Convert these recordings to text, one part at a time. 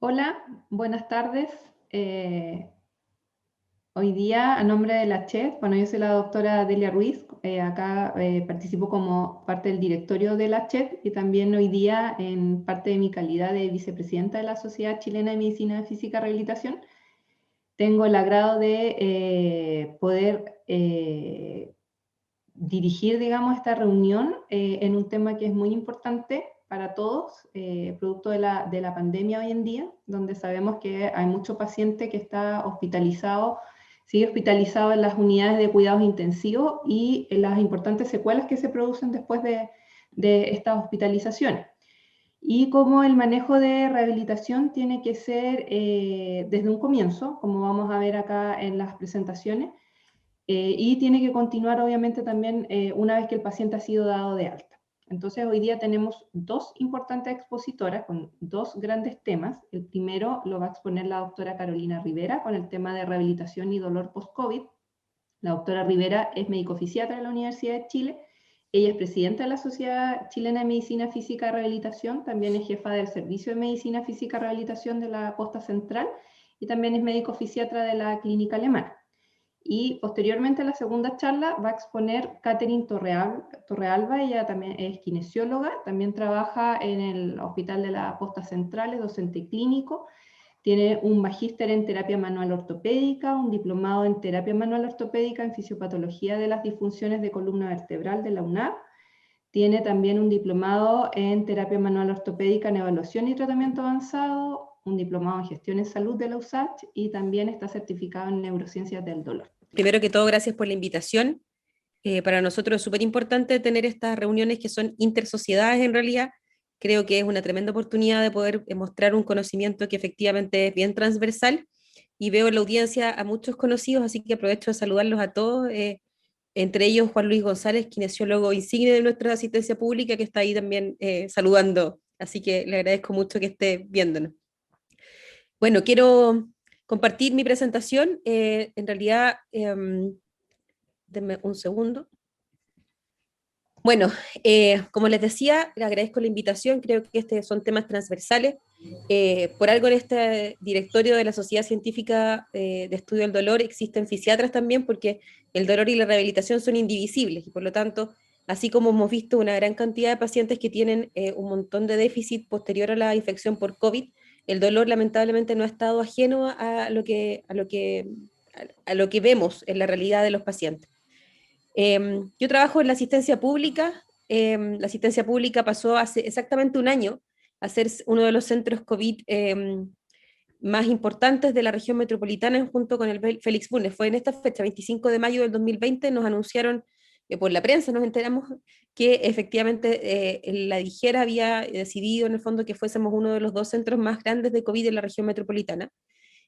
Hola, buenas tardes. Hoy día, a nombre de la CHEF, bueno, yo soy la doctora Delia Ruiz, acá participo como parte del directorio de la CHEF y también hoy día en parte de mi calidad de vicepresidenta de la Sociedad Chilena de Medicina Física y Rehabilitación. Tengo el agrado de poder dirigir, digamos, esta reunión en un tema que es muy importante para todos, producto de la pandemia hoy en día, donde sabemos que hay mucho paciente que está hospitalizado, sigue hospitalizado en las unidades de cuidados intensivos y en las importantes secuelas que se producen después de estas hospitalizaciones. Y cómo el manejo de rehabilitación tiene que ser desde un comienzo, como vamos a ver acá en las presentaciones, y tiene que continuar obviamente también una vez que el paciente ha sido dado de alta. Entonces hoy día tenemos dos importantes expositoras con dos grandes temas. El primero lo va a exponer la doctora Carolina Rivera con el tema de rehabilitación y dolor post-COVID. La doctora Rivera es médico fisiatra de la Universidad de Chile. Ella es presidenta de la Sociedad Chilena de Medicina Física y Rehabilitación, también es jefa del Servicio de Medicina Física y Rehabilitación de la Costa Central y también es médico fisiatra de la Clínica Alemana. Y posteriormente a la segunda charla va a exponer Catherine Torrealba, ella también es kinesióloga, también trabaja en el Hospital de la Costa Central, es docente clínico, tiene un magíster en terapia manual ortopédica, un diplomado en terapia manual ortopédica en fisiopatología de las disfunciones de columna vertebral de la UNAV, tiene también un diplomado en terapia manual ortopédica en evaluación y tratamiento avanzado, un diplomado en gestión en salud de la USACH y también está certificado en neurociencias del dolor. Primero que todo, gracias por la invitación. Para nosotros es súper importante tener estas reuniones que son intersociedades en realidad. Creo que es una tremenda oportunidad de poder mostrar un conocimiento que efectivamente es bien transversal y veo en la audiencia a muchos conocidos, así que aprovecho de saludarlos a todos, entre ellos Juan Luis González, kinesiólogo insigne de nuestra asistencia pública, que está ahí también saludando, así que le agradezco mucho que esté viéndonos. Bueno, quiero compartir mi presentación. En realidad, denme un segundo. Bueno, como les decía, le agradezco la invitación, creo que estos son temas transversales. Por algo en este directorio de la Sociedad Científica de Estudio del Dolor existen fisiatras también, porque el dolor y la rehabilitación son indivisibles, y por lo tanto, así como hemos visto una gran cantidad de pacientes que tienen un montón de déficit posterior a la infección por COVID, el dolor lamentablemente no ha estado ajeno a lo que vemos en la realidad de los pacientes. Yo trabajo en la asistencia pública. La asistencia pública pasó hace exactamente un año a ser uno de los centros COVID más importantes de la región metropolitana junto con el Félix Bulnes. Fue en esta fecha, 25 de mayo del 2020, nos anunciaron, por la prensa nos enteramos que efectivamente la Dijera había decidido en el fondo que fuésemos uno de los dos centros más grandes de COVID en la región metropolitana.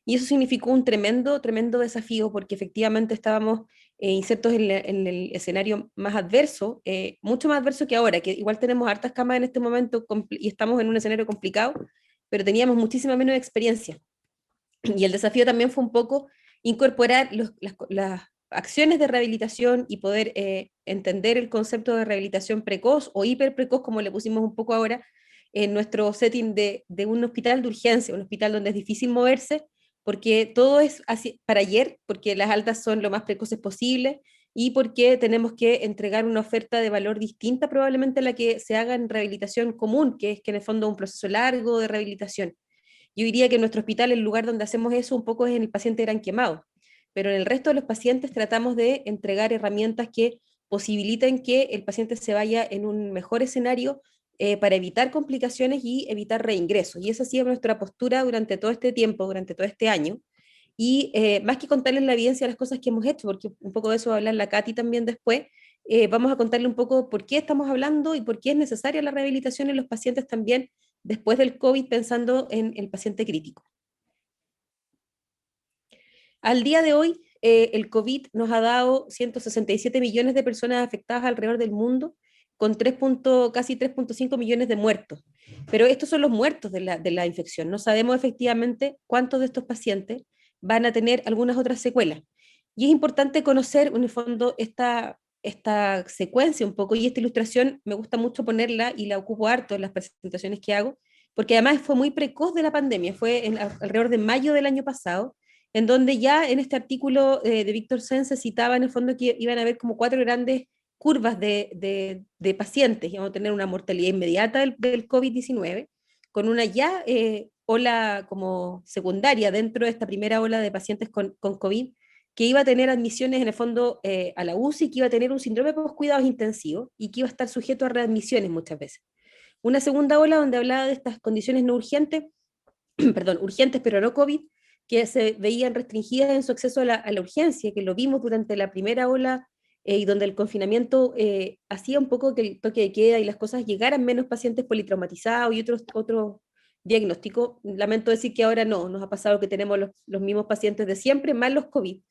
Y eso significó un tremendo, tremendo desafío porque efectivamente estábamos insertos en el escenario más adverso, mucho más adverso que ahora, que igual tenemos hartas camas en este momento y estamos en un escenario complicado, pero teníamos muchísima menos experiencia. Y el desafío también fue un poco incorporar las acciones de rehabilitación y poder entender el concepto de rehabilitación precoz o hiperprecoz, como le pusimos un poco ahora, en nuestro setting de un hospital de urgencia, un hospital donde es difícil moverse, porque todo es así para ayer, porque las altas son lo más precoces posible y porque tenemos que entregar una oferta de valor distinta probablemente a la que se haga en rehabilitación común, que es que en el fondo es un proceso largo de rehabilitación. Yo diría que en nuestro hospital el lugar donde hacemos eso un poco es en el paciente gran quemado, pero en el resto de los pacientes tratamos de entregar herramientas que posibiliten que el paciente se vaya en un mejor escenario para evitar complicaciones y evitar reingresos. Y esa ha sido nuestra postura durante todo este tiempo, durante todo este año. Y más que contarles la evidencia de las cosas que hemos hecho, porque un poco de eso va a hablar la Katy también después, vamos a contarle un poco por qué estamos hablando y por qué es necesaria la rehabilitación en los pacientes también después del COVID, pensando en el paciente crítico. Al día de hoy, el COVID nos ha dado 167 millones de personas afectadas alrededor del mundo, con casi 3,5 millones de muertos. Pero estos son los muertos de la infección. No sabemos efectivamente cuántos de estos pacientes van a tener algunas otras secuelas. Y es importante conocer, en el fondo, esta secuencia un poco, y esta ilustración me gusta mucho ponerla y la ocupo harto en las presentaciones que hago, porque además fue muy precoz de la pandemia, fue alrededor de mayo del año pasado, en donde ya en este artículo de Víctor Sen se citaba en el fondo que iban a haber como 4 grandes curvas de pacientes, íbamos a tener una mortalidad inmediata del COVID-19, con una ya ola como secundaria dentro de esta primera ola de pacientes con COVID, que iba a tener admisiones en el fondo a la UCI, que iba a tener un síndrome de cuidados intensivos y que iba a estar sujeto a readmisiones muchas veces. Una segunda ola donde hablaba de estas condiciones no urgentes, perdón, urgentes pero no COVID, que se veían restringidas en su acceso a la urgencia, que lo vimos durante la primera ola y donde el confinamiento hacía un poco que el toque de queda y las cosas llegaran menos pacientes politraumatizados y otros diagnósticos. Lamento decir que ahora no, nos ha pasado que tenemos los mismos pacientes de siempre, más los COVID.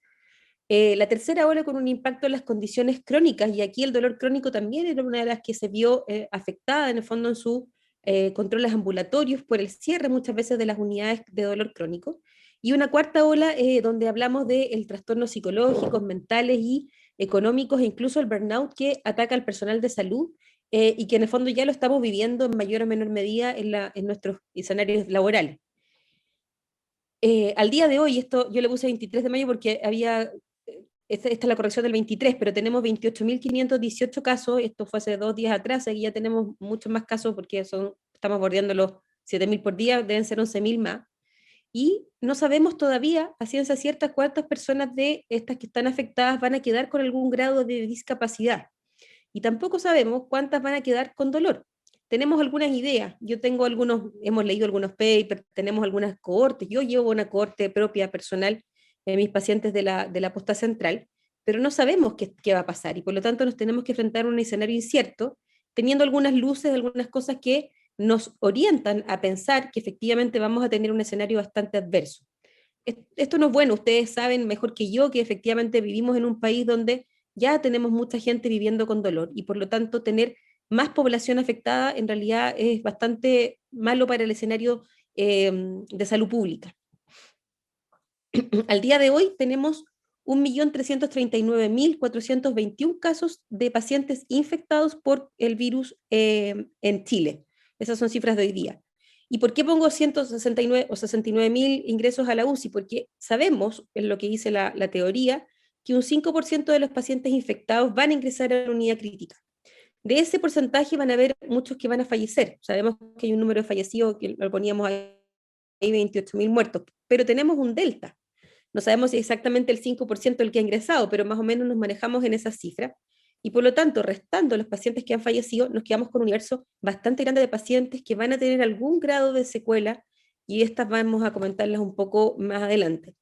La tercera ola con un impacto en las condiciones crónicas, y aquí el dolor crónico también era una de las que se vio afectada en el fondo en sus controles ambulatorios por el cierre muchas veces de las unidades de dolor crónico. Y una cuarta ola donde hablamos de trastornos psicológicos, mentales y económicos, e incluso el burnout que ataca al personal de salud y que en el fondo ya lo estamos viviendo en mayor o menor medida en nuestros escenarios laborales. Al día de hoy, esto yo le puse 23 de mayo porque había esta es la corrección del 23, pero tenemos 28.518 casos, esto fue hace 2 días atrás, aquí ya tenemos muchos más casos porque estamos bordeando los 7.000 por día, deben ser 11.000 más, y no sabemos todavía a ciencia cierta cuántas personas de estas que están afectadas van a quedar con algún grado de discapacidad, y tampoco sabemos cuántas van a quedar con dolor. Tenemos algunas ideas, hemos leído algunos papers, tenemos algunas cohortes, yo llevo una cohorte propia, personal, mis pacientes de la posta central, pero no sabemos qué va a pasar y por lo tanto nos tenemos que enfrentar a un escenario incierto, teniendo algunas luces, algunas cosas que nos orientan a pensar que efectivamente vamos a tener un escenario bastante adverso. Esto no es bueno, ustedes saben mejor que yo que efectivamente vivimos en un país donde ya tenemos mucha gente viviendo con dolor y por lo tanto tener más población afectada en realidad es bastante malo para el escenario de salud pública. Al día de hoy tenemos 1.339.421 casos de pacientes infectados por el virus en Chile. Esas son cifras de hoy día. ¿Y por qué pongo 169 o 69.000 ingresos a la UCI? Porque sabemos, en lo que dice la teoría, que un 5% de los pacientes infectados van a ingresar a la unidad crítica. De ese porcentaje van a haber muchos que van a fallecer. Sabemos que hay un número de fallecidos, que lo poníamos ahí, 28.000 muertos, pero tenemos un delta. No sabemos si exactamente el 5% el que ha ingresado, pero más o menos nos manejamos en esa cifra. Y por lo tanto, restando los pacientes que han fallecido, nos quedamos con un universo bastante grande de pacientes que van a tener algún grado de secuela, y estas vamos a comentarlas un poco más adelante.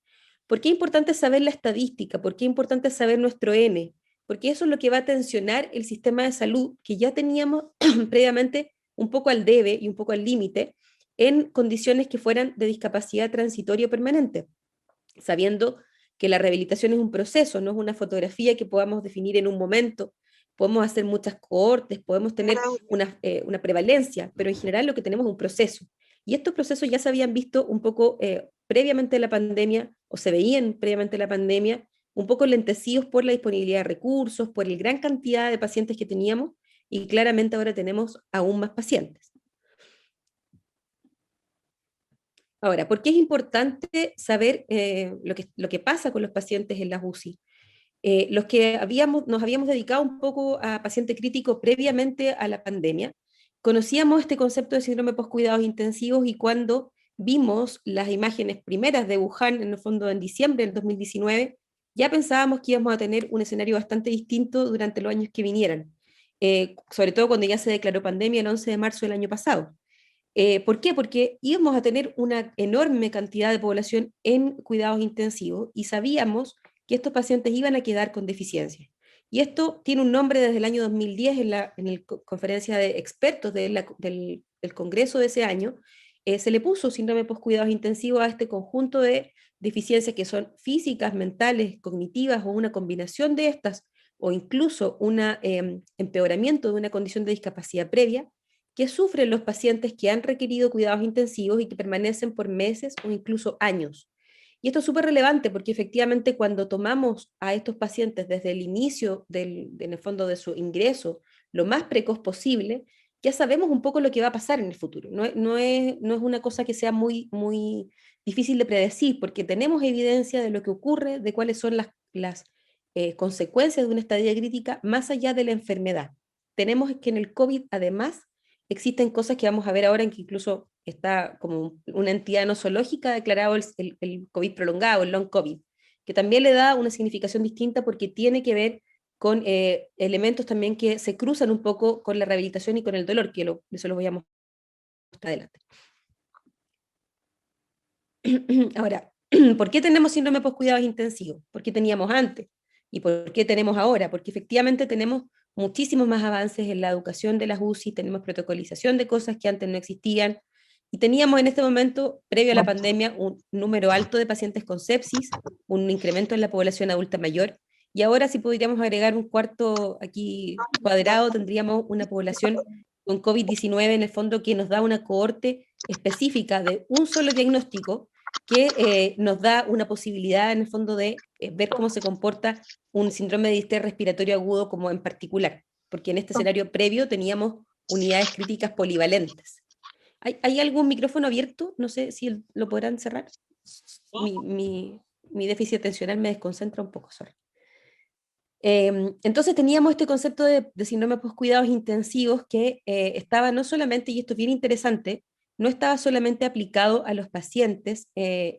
¿Por qué es importante saber la estadística? ¿Por qué es importante saber nuestro N? Porque eso es lo que va a tensionar el sistema de salud que ya teníamos previamente un poco al debe y un poco al límite en condiciones que fueran de discapacidad transitoria o permanente, sabiendo que la rehabilitación es un proceso, no es una fotografía que podamos definir en un momento. Podemos hacer muchas cohortes, podemos tener una prevalencia, pero en general lo que tenemos es un proceso. Y estos procesos ya se habían visto un poco previamente a la pandemia, o se veían previamente a la pandemia, un poco lentecidos por la disponibilidad de recursos, por la gran cantidad de pacientes que teníamos, y claramente ahora tenemos aún más pacientes. Ahora, ¿por qué es importante saber lo que pasa con los pacientes en las UCI? Los que nos habíamos dedicado un poco a paciente crítico previamente a la pandemia, conocíamos este concepto de síndrome post-cuidados intensivos, y cuando vimos las imágenes primeras de Wuhan, en el fondo en diciembre del 2019, ya pensábamos que íbamos a tener un escenario bastante distinto durante los años que vinieran, sobre todo cuando ya se declaró pandemia el 11 de marzo del año pasado. ¿Por qué? Porque íbamos a tener una enorme cantidad de población en cuidados intensivos y sabíamos que estos pacientes iban a quedar con deficiencias. Y esto tiene un nombre desde el año 2010 en la conferencia de expertos del Congreso de ese año. Se le puso síndrome post-cuidados intensivos a este conjunto de deficiencias que son físicas, mentales, cognitivas o una combinación de estas, o incluso un empeoramiento de una condición de discapacidad previa, que sufren los pacientes que han requerido cuidados intensivos y que permanecen por meses o incluso años. Y esto es súper relevante porque efectivamente cuando tomamos a estos pacientes desde el inicio en el fondo de su ingreso, lo más precoz posible, ya sabemos un poco lo que va a pasar en el futuro. No es una cosa que sea muy, muy difícil de predecir, porque tenemos evidencia de lo que ocurre, de cuáles son las consecuencias de una estadía crítica más allá de la enfermedad. Tenemos que en el COVID, además, existen cosas que vamos a ver ahora, en que incluso está como una entidad nosológica declarado el COVID prolongado, el long COVID, que también le da una significación distinta porque tiene que ver con elementos también que se cruzan un poco con la rehabilitación y con el dolor, que eso lo voy a mostrar adelante. Ahora, ¿por qué tenemos síndrome post-cuidados intensivos? ¿Por qué teníamos antes? ¿Y por qué tenemos ahora? Porque efectivamente tenemos muchísimos más avances en la educación de las UCI, tenemos protocolización de cosas que antes no existían, y teníamos en este momento, previo a la pandemia, un número alto de pacientes con sepsis, un incremento en la población adulta mayor, y ahora si podríamos agregar un cuarto aquí cuadrado, tendríamos una población con COVID-19 en el fondo que nos da una cohorte específica de un solo diagnóstico que nos da una posibilidad en el fondo de ver cómo se comporta un síndrome de distrés respiratorio agudo como en particular, porque en este escenario previo teníamos unidades críticas polivalentes. ¿Hay algún micrófono abierto? No sé si lo podrán cerrar. Mi déficit atencional me desconcentra un poco, sorry. Entonces teníamos este concepto de síndrome post-cuidados intensivos que estaba no solamente, y esto es bien interesante, no estaba solamente aplicado a los pacientes,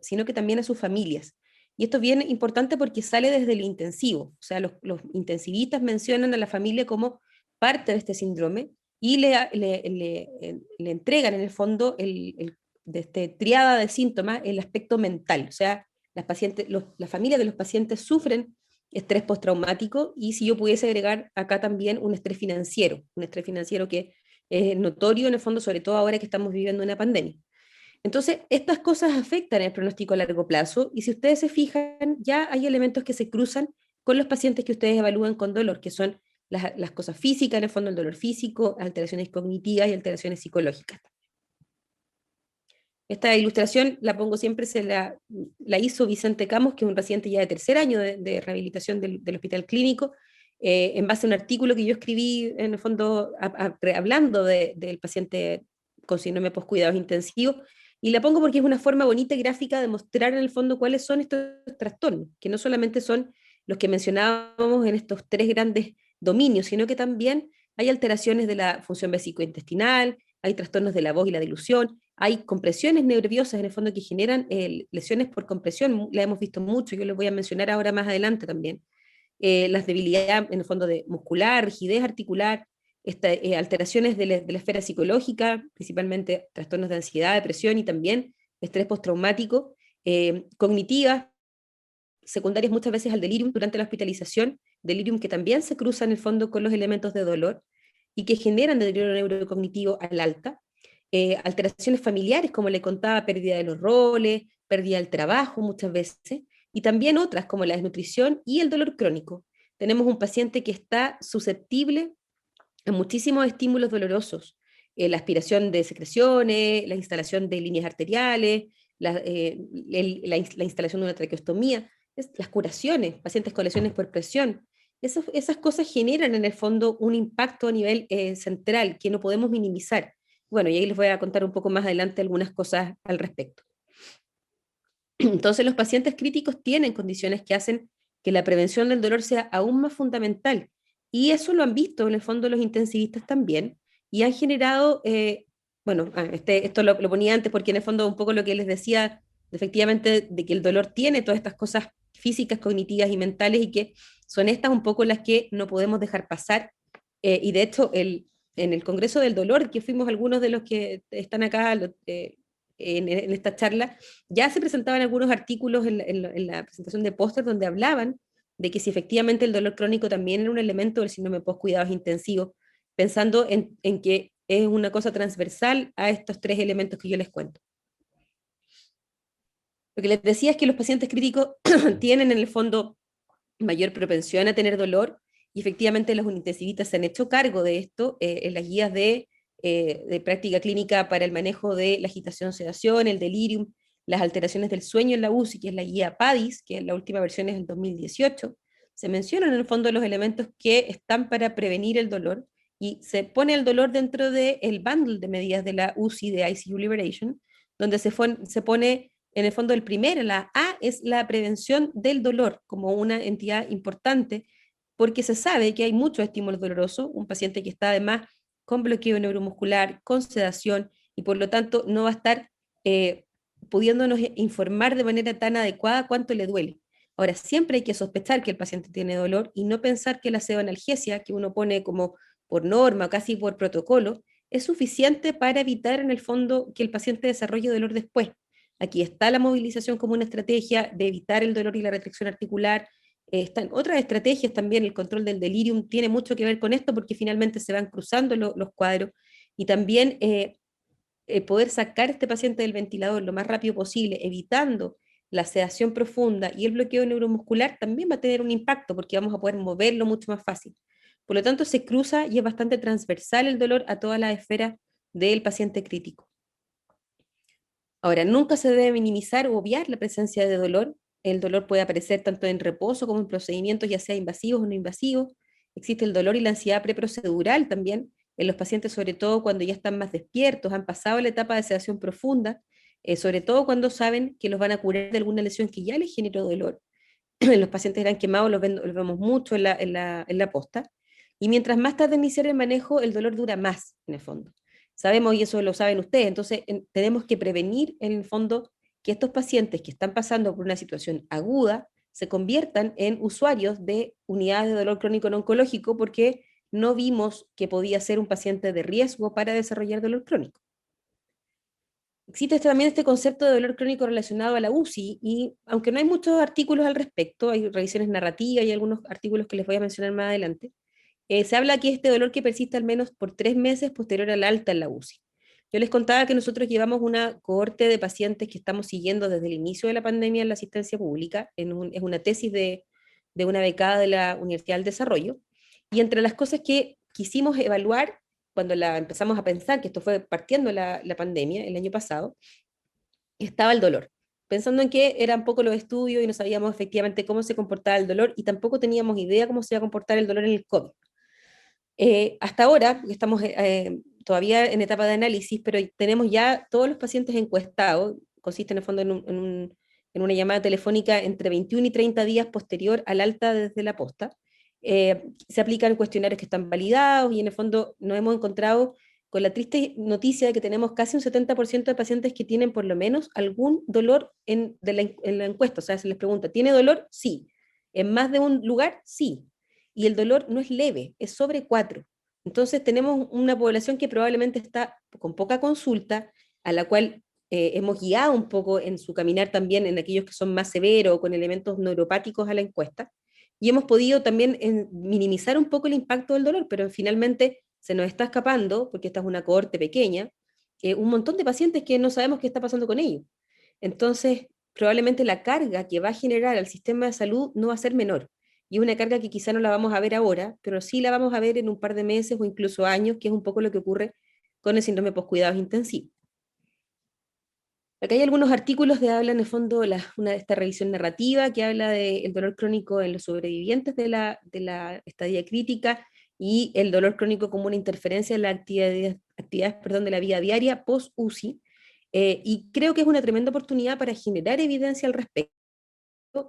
sino que también a sus familias. Y esto es bien importante porque sale desde el intensivo, o sea, los intensivistas mencionan a la familia como parte de este síndrome y le entregan en el fondo de este triada de síntomas el aspecto mental, o sea, las familias de los pacientes sufren estrés postraumático y si yo pudiese agregar acá también un estrés financiero que es notorio en el fondo, sobre todo ahora que estamos viviendo una pandemia. Entonces, estas cosas afectan el pronóstico a largo plazo y si ustedes se fijan, ya hay elementos que se cruzan con los pacientes que ustedes evalúan con dolor, que son las cosas físicas, en el fondo el dolor físico, alteraciones cognitivas y alteraciones psicológicas. Esta ilustración la pongo siempre, la hizo Vicente Camus, que es un paciente ya de tercer año de rehabilitación del hospital clínico, en base a un artículo que yo escribí, en el fondo, hablando del paciente con síndrome post-cuidados intensivos, y la pongo porque es una forma bonita y gráfica de mostrar en el fondo cuáles son estos trastornos, que no solamente son los que mencionábamos en estos tres grandes dominios, sino que también hay alteraciones de la función vesicointestinal, hay trastornos de la voz y la dilución, hay compresiones nerviosas en el fondo que generan lesiones por compresión, la hemos visto mucho, yo les voy a mencionar ahora más adelante también. Las debilidades en el fondo de muscular, rigidez articular, alteraciones de la esfera psicológica, principalmente trastornos de ansiedad, depresión y también estrés postraumático, cognitivas, secundarias muchas veces al delirium durante la hospitalización, delirium que también se cruza en el fondo con los elementos de dolor y que generan deterioro neurocognitivo al alta, alteraciones familiares, como le contaba, pérdida de los roles, pérdida del trabajo muchas veces, y también otras como la desnutrición y el dolor crónico. Tenemos un paciente que está susceptible a muchísimos estímulos dolorosos, la aspiración de secreciones, la instalación de líneas arteriales, la instalación de una traqueostomía, las curaciones, pacientes con lesiones por presión. Esas cosas generan en el fondo un impacto a nivel central que no podemos minimizar. Bueno, y ahí les voy a contar un poco más adelante algunas cosas al respecto. Entonces, los pacientes críticos tienen condiciones que hacen que la prevención del dolor sea aún más fundamental. Y eso lo han visto en el fondo los intensivistas también, y han generado, bueno, esto lo ponía antes porque en el fondo un poco lo que les decía, efectivamente, de que el dolor tiene todas estas cosas físicas, cognitivas y mentales, y que son estas un poco las que no podemos dejar pasar. Y de hecho, en el Congreso del Dolor, que fuimos algunos de los que están acá en esta charla, ya se presentaban algunos artículos en la presentación de póster donde hablaban de que si efectivamente el dolor crónico también era un elemento del síndrome post-cuidados intensivos, pensando en que es una cosa transversal a estos tres elementos que yo les cuento. Lo que les decía es que los pacientes críticos tienen en el fondo mayor propensión a tener dolor, y efectivamente los intensivistas se han hecho cargo de esto en las guías de práctica clínica para el manejo de la agitación-sedación, el delirium, las alteraciones del sueño en la UCI, que es la guía PADIS, que la última versión es del 2018, se mencionan en el fondo los elementos que están para prevenir el dolor, y se pone el dolor dentro del bundle de medidas de la UCI, de ICU Liberation, donde se pone en el fondo el primero, la A es la prevención del dolor como una entidad importante, porque se sabe que hay muchos estímulos dolorosos, un paciente que está además con bloqueo neuromuscular, con sedación, y por lo tanto no va a estar eh, pudiéndonos informar de manera tan adecuada cuánto le duele. Ahora, siempre hay que sospechar que el paciente tiene dolor y no pensar que la pseudoanalgesia, que uno pone como por norma, casi por protocolo, es suficiente para evitar en el fondo que el paciente desarrolle dolor después. Aquí está la movilización como una estrategia de evitar el dolor y la retracción articular. Están otras estrategias también, el control del delirium tiene mucho que ver con esto porque finalmente se van cruzando los cuadros y también poder sacar a este paciente del ventilador lo más rápido posible, evitando la sedación profunda y el bloqueo neuromuscular también va a tener un impacto porque vamos a poder moverlo mucho más fácil. Por lo tanto, se cruza y es bastante transversal el dolor a todas las esferas del paciente crítico. Ahora, nunca se debe minimizar o obviar la presencia de dolor. El dolor puede aparecer tanto en reposo como en procedimientos, ya sea invasivos o no invasivos. Existe el dolor y la ansiedad preprocedural también, en los pacientes, sobre todo cuando ya están más despiertos, han pasado la etapa de sedación profunda, sobre todo cuando saben que los van a curar de alguna lesión que ya les generó dolor. Los pacientes eran quemados, los vemos mucho en la posta. Y mientras más tarde iniciar el manejo, el dolor dura más, en el fondo. Sabemos, y eso lo saben ustedes, entonces tenemos que prevenir, en el fondo, que estos pacientes que están pasando por una situación aguda se conviertan en usuarios de unidades de dolor crónico no oncológico porque no vimos que podía ser un paciente de riesgo para desarrollar dolor crónico. Existe también este concepto de dolor crónico relacionado a la UCI, y aunque no hay muchos artículos al respecto, hay revisiones narrativas y algunos artículos que les voy a mencionar más adelante, se habla que este dolor que persiste al menos por 3 meses posterior al alta en la UCI. Yo les contaba que nosotros llevamos una cohorte de pacientes que estamos siguiendo desde el inicio de la pandemia en la asistencia pública, es una tesis de una becada de la Universidad del Desarrollo, y entre las cosas que quisimos evaluar cuando la empezamos a pensar, que esto fue partiendo la pandemia el año pasado, estaba el dolor, pensando en que eran poco los estudios y no sabíamos efectivamente cómo se comportaba el dolor y tampoco teníamos idea cómo se iba a comportar el dolor en el COVID. Hasta ahora, estamos todavía en etapa de análisis, pero tenemos ya todos los pacientes encuestados, consiste en el fondo en una llamada telefónica entre 21 y 30 días posterior al alta desde la posta. Se aplican cuestionarios que están validados y en el fondo nos hemos encontrado con la triste noticia de que tenemos casi un 70% de pacientes que tienen por lo menos algún dolor en la encuesta. O sea, se les pregunta, ¿tiene dolor? Sí. ¿En más de un lugar? Sí. Y el dolor no es leve, es sobre 4. Entonces tenemos una población que probablemente está con poca consulta, a la cual hemos guiado un poco en su caminar también en aquellos que son más severos o con elementos neuropáticos a la encuesta, y hemos podido también minimizar un poco el impacto del dolor, pero finalmente se nos está escapando, porque esta es una cohorte pequeña, un montón de pacientes que no sabemos qué está pasando con ellos. Entonces, probablemente la carga que va a generar al sistema de salud no va a ser menor. Y es una carga que quizá no la vamos a ver ahora, pero sí la vamos a ver en un par de meses o incluso años, que es un poco lo que ocurre con el síndrome post-cuidados intensivos. Acá hay algunos artículos de habla, en el fondo, una de esta revisión narrativa que habla del dolor crónico en los sobrevivientes de la estadía crítica y el dolor crónico como una interferencia en las actividades, perdón, de la vida diaria post-UCI. Y creo que es una tremenda oportunidad para generar evidencia al respecto,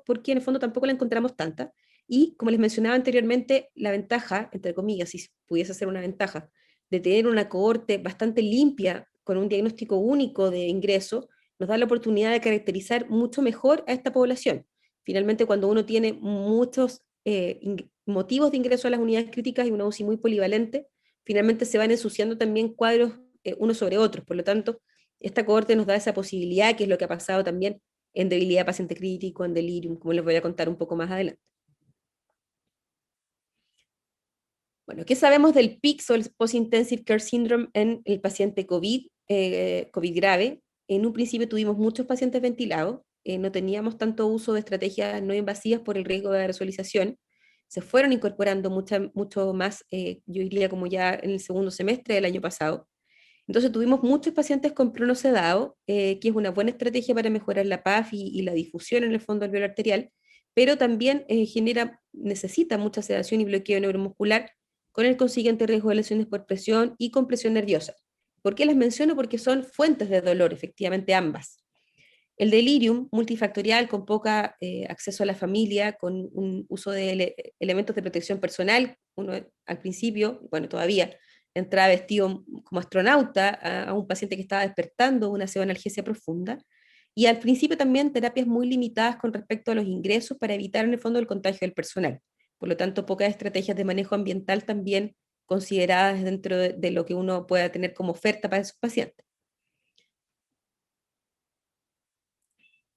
porque en el fondo tampoco la encontramos tanta. Y como les mencionaba anteriormente, la ventaja, entre comillas, si pudiese ser una ventaja, de tener una cohorte bastante limpia, con un diagnóstico único de ingreso, nos da la oportunidad de caracterizar mucho mejor a esta población. Finalmente, cuando uno tiene muchos motivos de ingreso a las unidades críticas y una UCI muy polivalente, finalmente se van ensuciando también cuadros unos sobre otros. Por lo tanto, esta cohorte nos da esa posibilidad, que es lo que ha pasado también en debilidad paciente crítico, en delirium, como les voy a contar un poco más adelante. Bueno, ¿qué sabemos del PICS o el Post-Intensive Care Syndrome en el paciente COVID, COVID grave? En un principio tuvimos muchos pacientes ventilados, no teníamos tanto uso de estrategias no invasivas por el riesgo de aerosolización. Se fueron incorporando mucho más, yo diría como ya en el segundo semestre del año pasado. Entonces tuvimos muchos pacientes con pronosedado, que es una buena estrategia para mejorar la PAF y la difusión en el fondo alveolar arterial, pero también necesita mucha sedación y bloqueo neuromuscular, con el consiguiente riesgo de lesiones por presión y compresión nerviosa. ¿Por qué las menciono? Porque son fuentes de dolor, efectivamente ambas. El delirium multifactorial con poca acceso a la familia, con un uso de elementos de protección personal, uno al principio, bueno, todavía entraba vestido como astronauta a un paciente que estaba despertando una pseudoanalgesia profunda, y al principio también terapias muy limitadas con respecto a los ingresos para evitar en el fondo el contagio del personal. Por lo tanto, pocas estrategias de manejo ambiental también consideradas dentro de lo que uno pueda tener como oferta para esos pacientes.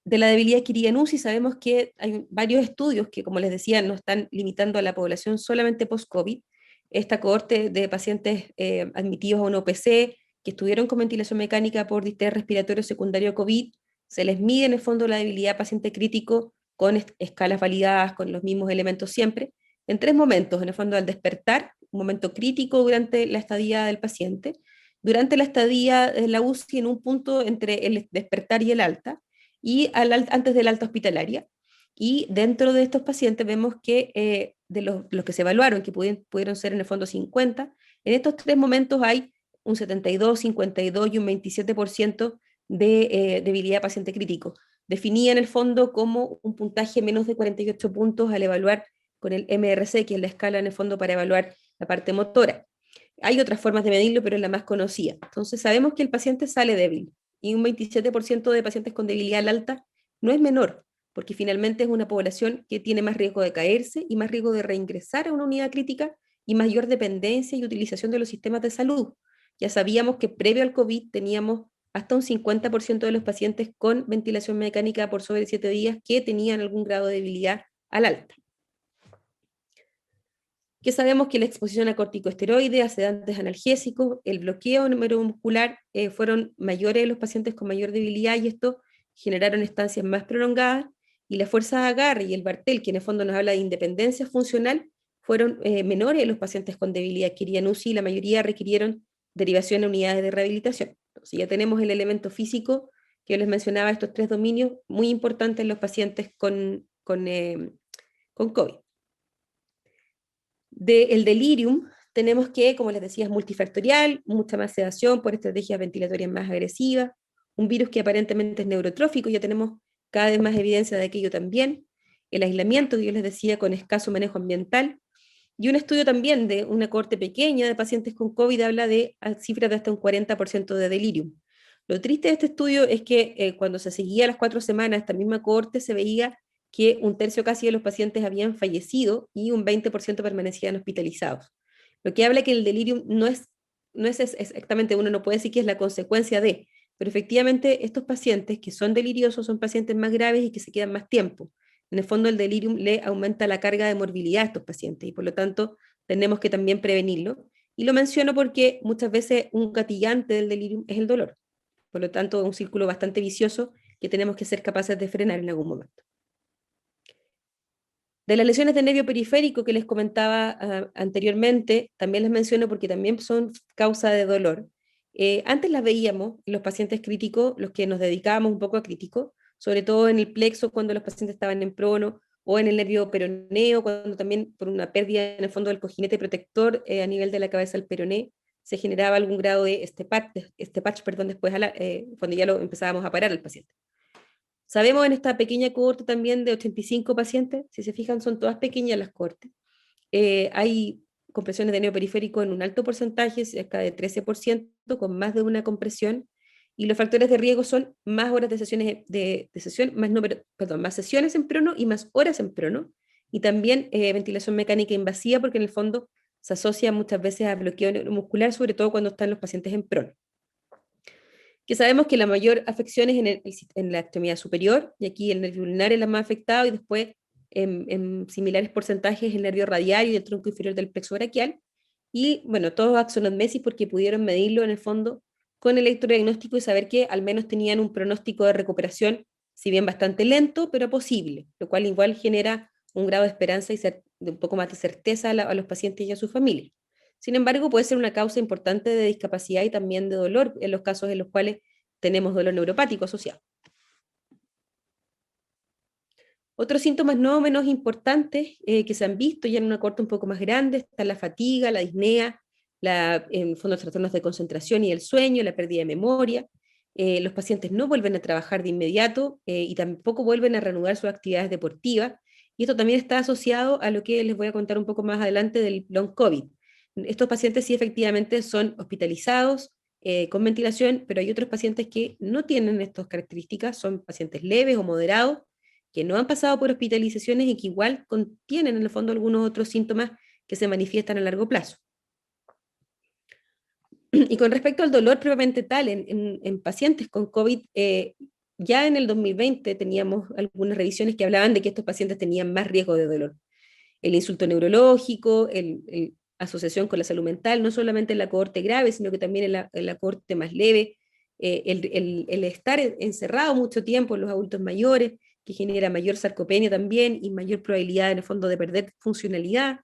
De la debilidad adquirida en UCI sabemos que hay varios estudios que, como les decía, no están limitando a la población solamente post-COVID. Esta cohorte de pacientes admitidos a una OPC que estuvieron con ventilación mecánica por distrés respiratorio secundario COVID, se les mide en el fondo la debilidad paciente crítico con escalas validadas, con los mismos elementos siempre, en 3 momentos, en el fondo al despertar, un momento crítico durante la estadía del paciente, durante la estadía en la UCI en un punto entre el despertar y el alta, y antes del alta hospitalaria. Y dentro de estos pacientes vemos que de los que se evaluaron, que pudieron ser en el fondo 50, en estos 3 momentos hay un 72, 52 y un 27% de debilidad paciente crítico. Definía en el fondo como un puntaje menos de 48 puntos al evaluar con el MRC, que es la escala en el fondo para evaluar la parte motora. Hay otras formas de medirlo, pero es la más conocida. Entonces sabemos que el paciente sale débil, y un 27% de pacientes con debilidad alta no es menor, porque finalmente es una población que tiene más riesgo de caerse y más riesgo de reingresar a una unidad crítica y mayor dependencia y utilización de los sistemas de salud. Ya sabíamos que previo al COVID teníamos hasta un 50% de los pacientes con ventilación mecánica por sobre 7 días que tenían algún grado de debilidad al alta. Que sabemos que la exposición a corticosteroides, a sedantes analgésicos, el bloqueo neuromuscular fueron mayores en los pacientes con mayor debilidad, y esto generaron estancias más prolongadas, y la fuerza de agarre y el Bartel, que en el fondo nos habla de independencia funcional, fueron menores en los pacientes con debilidad adquirida en UCI, y la mayoría requirieron derivación a unidades de rehabilitación. Entonces ya tenemos el elemento físico que yo les mencionaba, estos 3 dominios muy importantes en los pacientes con COVID. Del delirium tenemos que, como les decía, es multifactorial, mucha más sedación por estrategias ventilatorias más agresivas, un virus que aparentemente es neurotrófico, ya tenemos cada vez más evidencia de aquello también, el aislamiento que yo les decía con escaso manejo ambiental, y un estudio también de una cohorte pequeña de pacientes con COVID habla de cifras de hasta un 40% de delirium. Lo triste de este estudio es que cuando se seguía las 4 semanas esta misma cohorte se veía que un tercio casi de los pacientes habían fallecido y un 20% permanecían hospitalizados. Lo que habla que el delirium no es exactamente, uno no puede decir que es la consecuencia de, pero efectivamente estos pacientes que son deliriosos son pacientes más graves y que se quedan más tiempo. En el fondo el delirium le aumenta la carga de morbilidad a estos pacientes y por lo tanto tenemos que también prevenirlo. Y lo menciono porque muchas veces un gatillante del delirium es el dolor. Por lo tanto, es un círculo bastante vicioso que tenemos que ser capaces de frenar en algún momento. De las lesiones de nervio periférico que les comentaba anteriormente, también les menciono porque también son causa de dolor. Antes las veíamos en los pacientes críticos, los que nos dedicábamos un poco a críticos, sobre todo en el plexo cuando los pacientes estaban en prono, o en el nervio peroneo, cuando también por una pérdida en el fondo del cojinete protector a nivel de la cabeza del peroné, se generaba algún grado de patch, perdón, después cuando ya lo empezábamos a parar al paciente. Sabemos en esta pequeña cohorte también de 85 pacientes, si se fijan son todas pequeñas las cohortes, hay compresiones de nervio periférico en un alto porcentaje, cerca de 13%, con más de una compresión, y los factores de riesgo son más horas de sesiones de sesión, más sesiones en prono y más horas en prono, y también ventilación mecánica invasiva, porque en el fondo se asocia muchas veces a bloqueo neuromuscular, sobre todo cuando están los pacientes en prono. Que sabemos que la mayor afección es en la extremidad superior, y aquí el nervio ulnar es la más afectado, y después en similares porcentajes el nervio radial y el tronco inferior del plexo braquial, y bueno, todos axonotmesis porque pudieron medirlo en el fondo con electrodiagnóstico y saber que al menos tenían un pronóstico de recuperación, si bien bastante lento, pero posible, lo cual igual genera un grado de esperanza y de un poco más de certeza a los pacientes y a su familia. Sin embargo, puede ser una causa importante de discapacidad y también de dolor en los casos en los cuales tenemos dolor neuropático asociado. Otros síntomas no menos importantes que se han visto ya en una corte un poco más grande, está la fatiga, la disnea, en el fondo trastornos de concentración y el sueño, la pérdida de memoria. Los pacientes no vuelven a trabajar de inmediato y tampoco vuelven a reanudar sus actividades deportivas. Y esto también está asociado a lo que les voy a contar un poco más adelante del long COVID. Estos pacientes sí efectivamente son hospitalizados con ventilación, pero hay otros pacientes que no tienen estas características, son pacientes leves o moderados, que no han pasado por hospitalizaciones y que igual contienen en el fondo algunos otros síntomas que se manifiestan a largo plazo. Y con respecto al dolor propiamente tal, en pacientes con COVID, ya en el 2020 teníamos algunas revisiones que hablaban de que estos pacientes tenían más riesgo de dolor. El insulto neurológico, asociación con la salud mental, no solamente en la cohorte grave, sino que también en la cohorte más leve, el estar encerrado mucho tiempo en los adultos mayores, que genera mayor sarcopenia también y mayor probabilidad en el fondo de perder funcionalidad,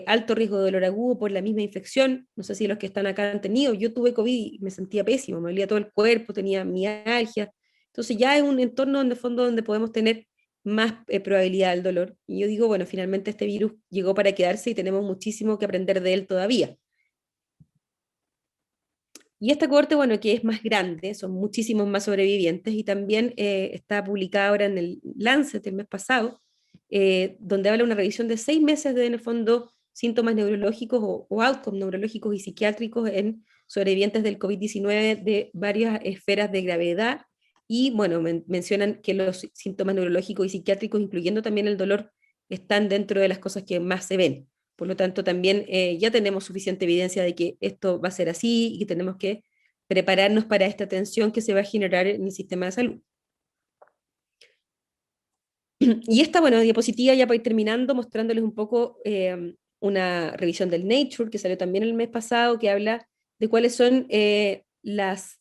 alto riesgo de dolor agudo por la misma infección, no sé si los que están acá han tenido, yo tuve COVID y me sentía pésimo, me dolía todo el cuerpo, tenía mialgia, entonces ya es un entorno en el fondo donde podemos tener más probabilidad del dolor. Y yo digo, bueno, finalmente este virus llegó para quedarse y tenemos muchísimo que aprender de él todavía. Y esta cohorte, bueno, que es más grande, son muchísimos más sobrevivientes y también está publicada ahora en el Lancet el mes pasado, donde habla una revisión de 6 meses de, en el fondo, síntomas neurológicos o outcomes neurológicos y psiquiátricos en sobrevivientes del COVID-19 de varias esferas de gravedad. Y bueno, mencionan que los síntomas neurológicos y psiquiátricos, incluyendo también el dolor, están dentro de las cosas que más se ven. Por lo tanto, también ya tenemos suficiente evidencia de que esto va a ser así y que tenemos que prepararnos para esta tensión que se va a generar en el sistema de salud. Y esta, bueno, diapositiva ya para ir terminando, mostrándoles un poco una revisión del Nature, que salió también el mes pasado, que habla de cuáles son las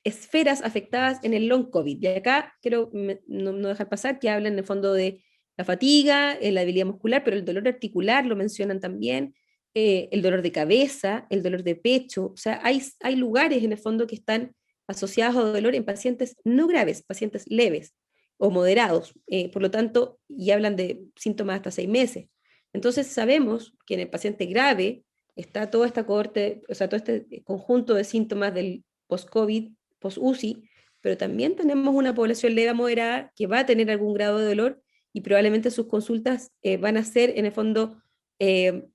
esferas afectadas en el long COVID. Y acá quiero no dejar pasar que hablan en el fondo de la fatiga, la debilidad muscular, pero el dolor articular lo mencionan también, el dolor de cabeza, el dolor de pecho. O sea, hay lugares en el fondo que están asociados a dolor en pacientes no graves, pacientes leves o moderados. Por lo tanto, y hablan de síntomas hasta 6 meses. Entonces sabemos que en el paciente grave está toda esta cohorte, o sea, todo este conjunto de síntomas del post-COVID, post-UCI, pero también tenemos una población leve a moderada que va a tener algún grado de dolor y probablemente sus consultas van a ser, en el fondo,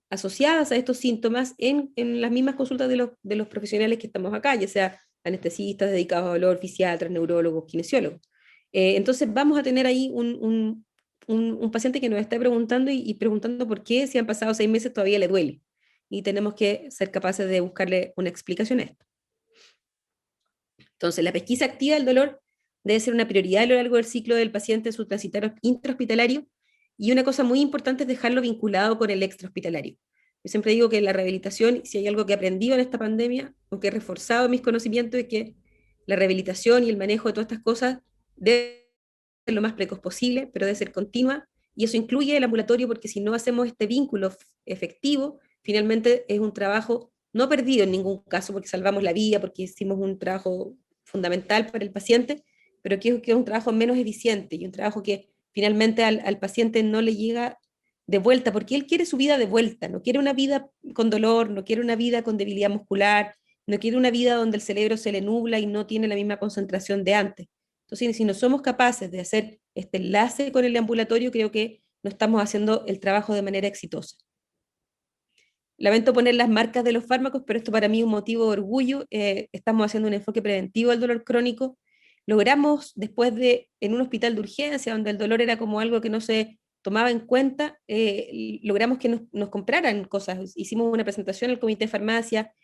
asociadas a estos síntomas en las mismas consultas de los profesionales que estamos acá, ya sea anestesistas dedicados a dolor, fisiatras, neurólogos, kinesiólogos. Entonces vamos a tener ahí un paciente que nos está preguntando y preguntando por qué si han pasado 6 meses todavía le duele. Y tenemos que ser capaces de buscarle una explicación a esto. Entonces, la pesquisa activa del dolor debe ser una prioridad a lo largo del ciclo del paciente en su transitario intrahospitalario, y una cosa muy importante es dejarlo vinculado con el extrahospitalario. Yo siempre digo que la rehabilitación, si hay algo que he aprendido en esta pandemia, o que he reforzado mis conocimientos, es que la rehabilitación y el manejo de todas estas cosas debe ser lo más precoz posible, pero debe ser continua, y eso incluye el ambulatorio, porque si no hacemos este vínculo efectivo, finalmente es un trabajo no perdido en ningún caso, porque salvamos la vida, porque hicimos un trabajo fundamental para el paciente, pero que es un trabajo menos eficiente y un trabajo que finalmente al paciente no le llega de vuelta, porque él quiere su vida de vuelta, no quiere una vida con dolor, no quiere una vida con debilidad muscular, no quiere una vida donde el cerebro se le nubla y no tiene la misma concentración de antes. Entonces, si no somos capaces de hacer este enlace con el ambulatorio, creo que no estamos haciendo el trabajo de manera exitosa. Lamento poner las marcas de los fármacos, pero esto para mí es un motivo de orgullo. Estamos haciendo un enfoque preventivo al dolor crónico. Logramos, después de, en un hospital de urgencia, donde el dolor era como algo que no se tomaba en cuenta, logramos que nos compraran cosas. Hicimos una presentación al comité de farmacia,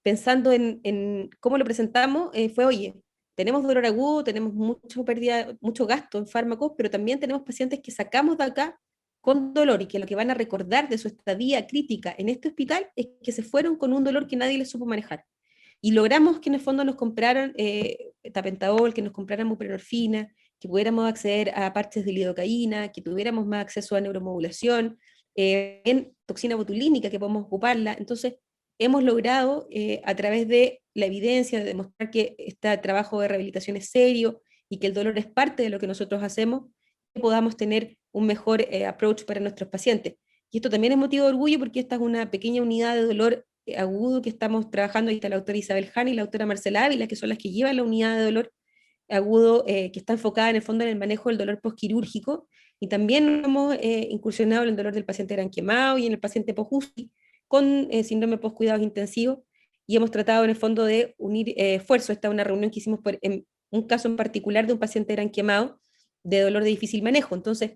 pensando en cómo lo presentamos, fue, oye, tenemos dolor agudo, tenemos mucho pérdida, mucho gasto en fármacos, pero también tenemos pacientes que sacamos de acá con dolor y que lo que van a recordar de su estadía crítica en este hospital es que se fueron con un dolor que nadie les supo manejar. Y logramos que en el fondo nos compraran tapentadol, que nos compraran buprenorfina, que pudiéramos acceder a parches de lidocaína, que tuviéramos más acceso a neuromodulación, en toxina botulínica, que podemos ocuparla. Entonces, hemos logrado, a través de la evidencia, de demostrar que este trabajo de rehabilitación es serio y que el dolor es parte de lo que nosotros hacemos, podamos tener un mejor approach para nuestros pacientes. Y esto también es motivo de orgullo porque esta es una pequeña unidad de dolor agudo que estamos trabajando. Ahí está la doctora Isabel Jani y la doctora Marcela Ávila, que son las que llevan la unidad de dolor agudo, que está enfocada en el fondo en el manejo del dolor postquirúrgico, y también hemos incursionado en el dolor del paciente gran quemado y en el paciente post-UCI con síndrome post-cuidados intensivos, y hemos tratado en el fondo de unir esfuerzos. Esta es una reunión que hicimos en un caso en particular de un paciente gran quemado de dolor de difícil manejo. Entonces,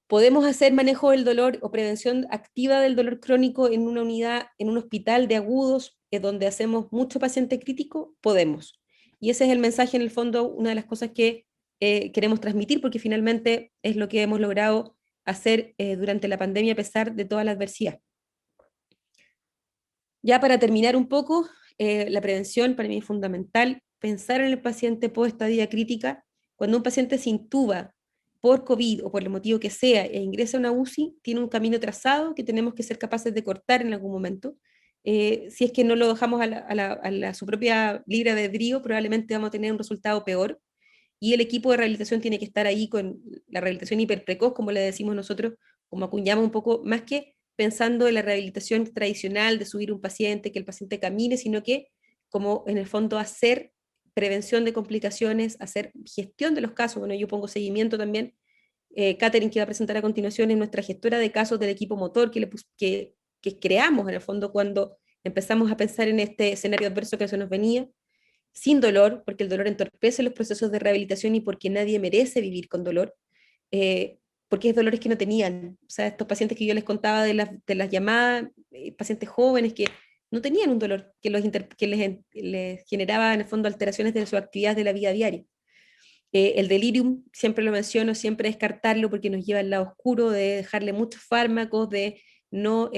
podemos hacer manejo del dolor o prevención activa del dolor crónico en una unidad, en un hospital de agudos, donde hacemos mucho paciente crítico, podemos. Y ese es el mensaje, en el fondo, una de las cosas que queremos transmitir, porque finalmente es lo que hemos logrado hacer durante la pandemia a pesar de toda la adversidad. Ya para terminar un poco, la prevención para mí es fundamental, pensar en el paciente post estadía crítica. Cuando un paciente se intuba por COVID o por el motivo que sea e ingresa a una UCI, tiene un camino trazado que tenemos que ser capaces de cortar en algún momento. Si es que no lo dejamos a su propia libre albedrío, probablemente vamos a tener un resultado peor, y el equipo de rehabilitación tiene que estar ahí con la rehabilitación hiperprecoz, como le decimos nosotros, como acuñamos un poco, más que pensando en la rehabilitación tradicional de subir un paciente, que el paciente camine, sino que como en el fondo hacer prevención de complicaciones, hacer gestión de los casos. Bueno, yo pongo seguimiento también. Catherine, que va a presentar a continuación, es nuestra gestora de casos del equipo motor que creamos en el fondo cuando empezamos a pensar en este escenario adverso que se nos venía, sin dolor, porque el dolor entorpece los procesos de rehabilitación y porque nadie merece vivir con dolor, porque es dolores que no tenían. O sea, estos pacientes que yo les contaba de las llamadas, pacientes jóvenes que no tenían un dolor que, les generaba en el fondo alteraciones de su actividad de la vida diaria. El delirium, siempre lo menciono, siempre descartarlo porque nos lleva al lado oscuro, de dejarle muchos fármacos, de no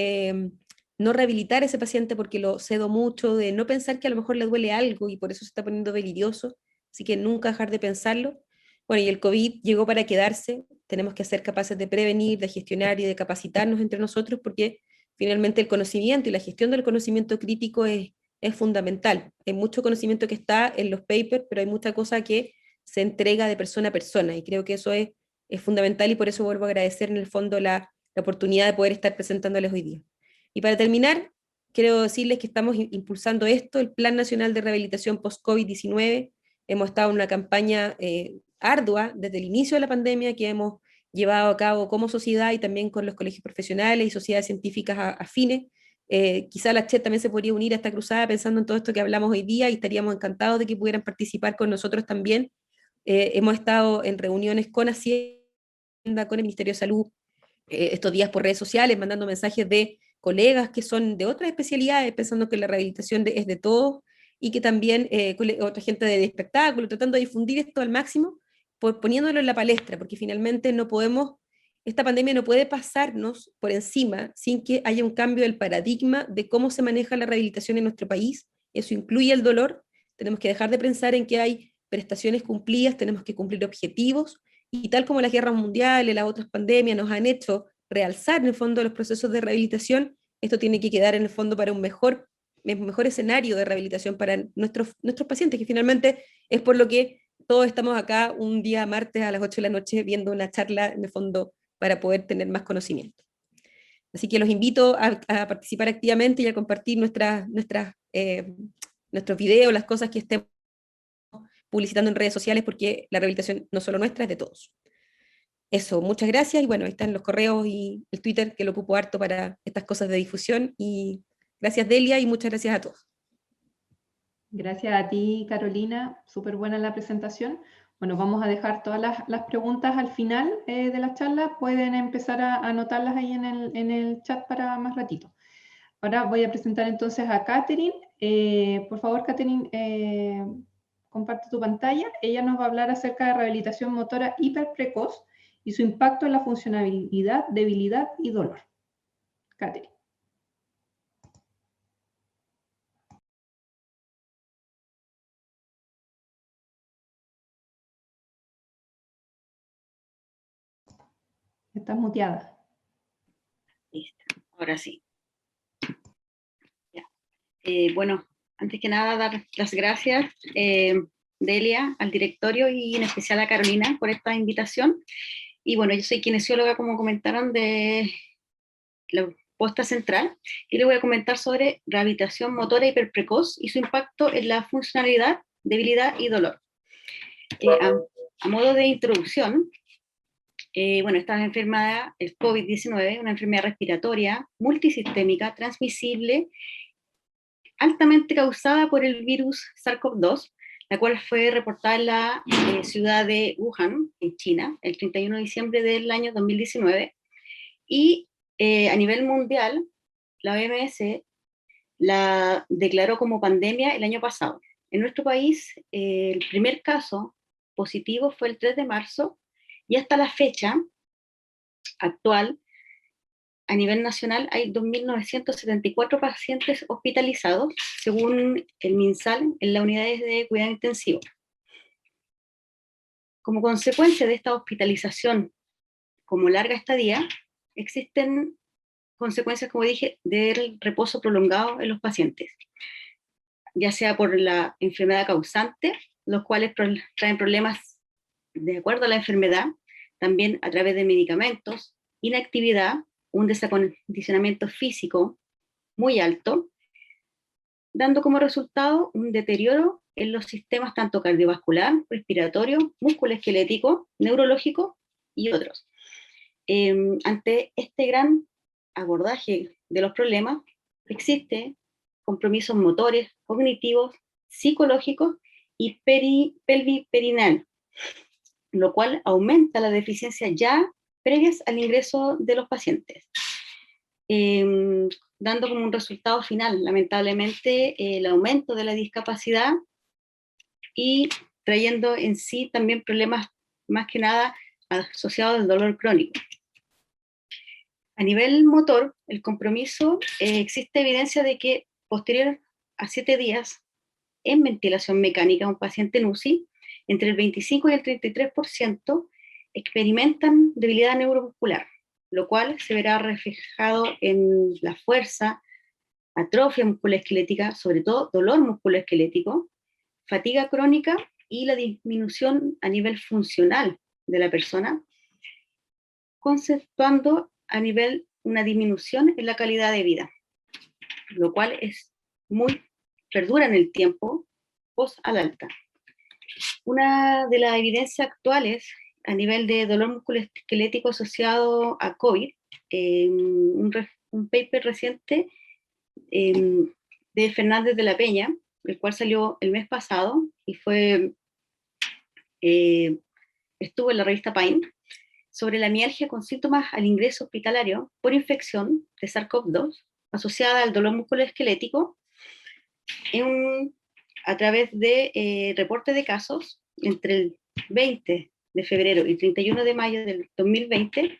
rehabilitar a ese paciente porque lo cedo mucho, de no pensar que a lo mejor le duele algo y por eso se está poniendo delirioso, así que nunca dejar de pensarlo. Bueno, y el COVID llegó para quedarse, tenemos que ser capaces de prevenir, de gestionar y de capacitarnos entre nosotros, porque finalmente el conocimiento y la gestión del conocimiento crítico es fundamental. Hay mucho conocimiento que está en los papers, pero hay mucha cosa que se entrega de persona a persona, y creo que eso es fundamental, y por eso vuelvo a agradecer en el fondo la oportunidad de poder estar presentándoles hoy día. Y para terminar, quiero decirles que estamos impulsando esto, el Plan Nacional de Rehabilitación Post-COVID-19. Hemos estado en una campaña ardua desde el inicio de la pandemia que hemos llevado a cabo como sociedad y también con los colegios profesionales y sociedades científicas afines. Quizá la CHET también se podría unir a esta cruzada pensando en todo esto que hablamos hoy día, y estaríamos encantados de que pudieran participar con nosotros también. Hemos estado en reuniones con Hacienda, con el Ministerio de Salud, estos días por redes sociales, mandando mensajes de colegas que son de otras especialidades, pensando que la rehabilitación es de todos, y que también otra gente de espectáculo, tratando de difundir esto al máximo, poniéndolo en la palestra, porque finalmente esta pandemia no puede pasarnos por encima sin que haya un cambio del paradigma de cómo se maneja la rehabilitación en nuestro país. Eso incluye el dolor. Tenemos que dejar de pensar en que hay prestaciones cumplidas, tenemos que cumplir objetivos, y tal como las guerras mundiales, las otras pandemias nos han hecho realzar en el fondo los procesos de rehabilitación, esto tiene que quedar en el fondo para un mejor escenario de rehabilitación para nuestros pacientes, que finalmente es por lo que todos estamos acá un día martes a las 8 de la noche viendo una charla en el fondo para poder tener más conocimiento. Así que los invito a participar activamente y a compartir nuestros videos, las cosas que estemos publicitando en redes sociales, porque la rehabilitación no solo nuestra, es de todos. Eso, muchas gracias, y bueno, ahí están los correos y el Twitter, que lo ocupo harto para estas cosas de difusión, y gracias Delia, y muchas gracias a todos. Gracias a ti, Carolina, súper buena la presentación. Bueno, vamos a dejar todas las preguntas al final de la charla, pueden empezar a anotarlas ahí en el chat para más ratito. Ahora voy a presentar entonces a Catherine. Por favor, Catherine, comparte tu pantalla. Ella nos va a hablar acerca de rehabilitación motora hiperprecoz y su impacto en la funcionalidad, debilidad y dolor. Catherine. Estás muteada. Listo, ahora sí. Ya. Bueno, antes que nada, dar las gracias, Delia, al directorio y en especial a Carolina por esta invitación. y bueno, yo soy kinesióloga, como comentaron, de la posta central, y les voy a comentar sobre rehabilitación motora hiperprecoz y su impacto en la funcionalidad, debilidad y dolor. A modo de introducción, bueno, esta enfermedad, el COVID-19, una enfermedad respiratoria multisistémica, transmisible, altamente causada por el virus SARS-CoV-2, la cual fue reportada en la ciudad de Wuhan, en China, el 31 de diciembre del año 2019, y a nivel mundial, la OMS la declaró como pandemia el año pasado. En nuestro país, el primer caso positivo fue el 3 de marzo, y hasta la fecha actual, a nivel nacional, hay 2.974 pacientes hospitalizados, según el MinSal, en las unidades de cuidado intensivo. Como consecuencia de esta hospitalización como larga estadía, existen consecuencias, como dije, del reposo prolongado en los pacientes, ya sea por la enfermedad causante, los cuales traen problemas de acuerdo a la enfermedad, también a través de medicamentos, inactividad, un desacondicionamiento físico muy alto, dando como resultado un deterioro en los sistemas tanto cardiovascular, respiratorio, musculoesquelético, neurológico y otros. Ante este gran abordaje de los problemas, existe compromisos motores, cognitivos, psicológicos y pelviperinal, lo cual aumenta la deficiencia ya previas al ingreso de los pacientes, dando como un resultado final, lamentablemente, el aumento de la discapacidad y trayendo en sí también problemas más que nada asociados al dolor crónico. A nivel motor, el compromiso, existe evidencia de que posterior a 7 días en ventilación mecánica, un paciente en UCI, entre el 25 y el 33% experimentan debilidad neuromuscular, lo cual se verá reflejado en la fuerza, atrofia musculoesquelética, sobre todo dolor musculoesquelético, fatiga crónica y la disminución a nivel funcional de la persona, conceptuando a nivel una disminución en la calidad de vida, lo cual es perdura en el tiempo post al alta. Una de las evidencias actuales a nivel de dolor musculoesquelético asociado a COVID, un paper reciente de Fernández de la Peña, el cual salió el mes pasado y estuvo en la revista Pain, sobre la mialgia con síntomas al ingreso hospitalario por infección de SARS-CoV-2 asociada al dolor musculoesquelético, a través de reporte de casos entre el 20 de febrero y 31 de mayo del 2020,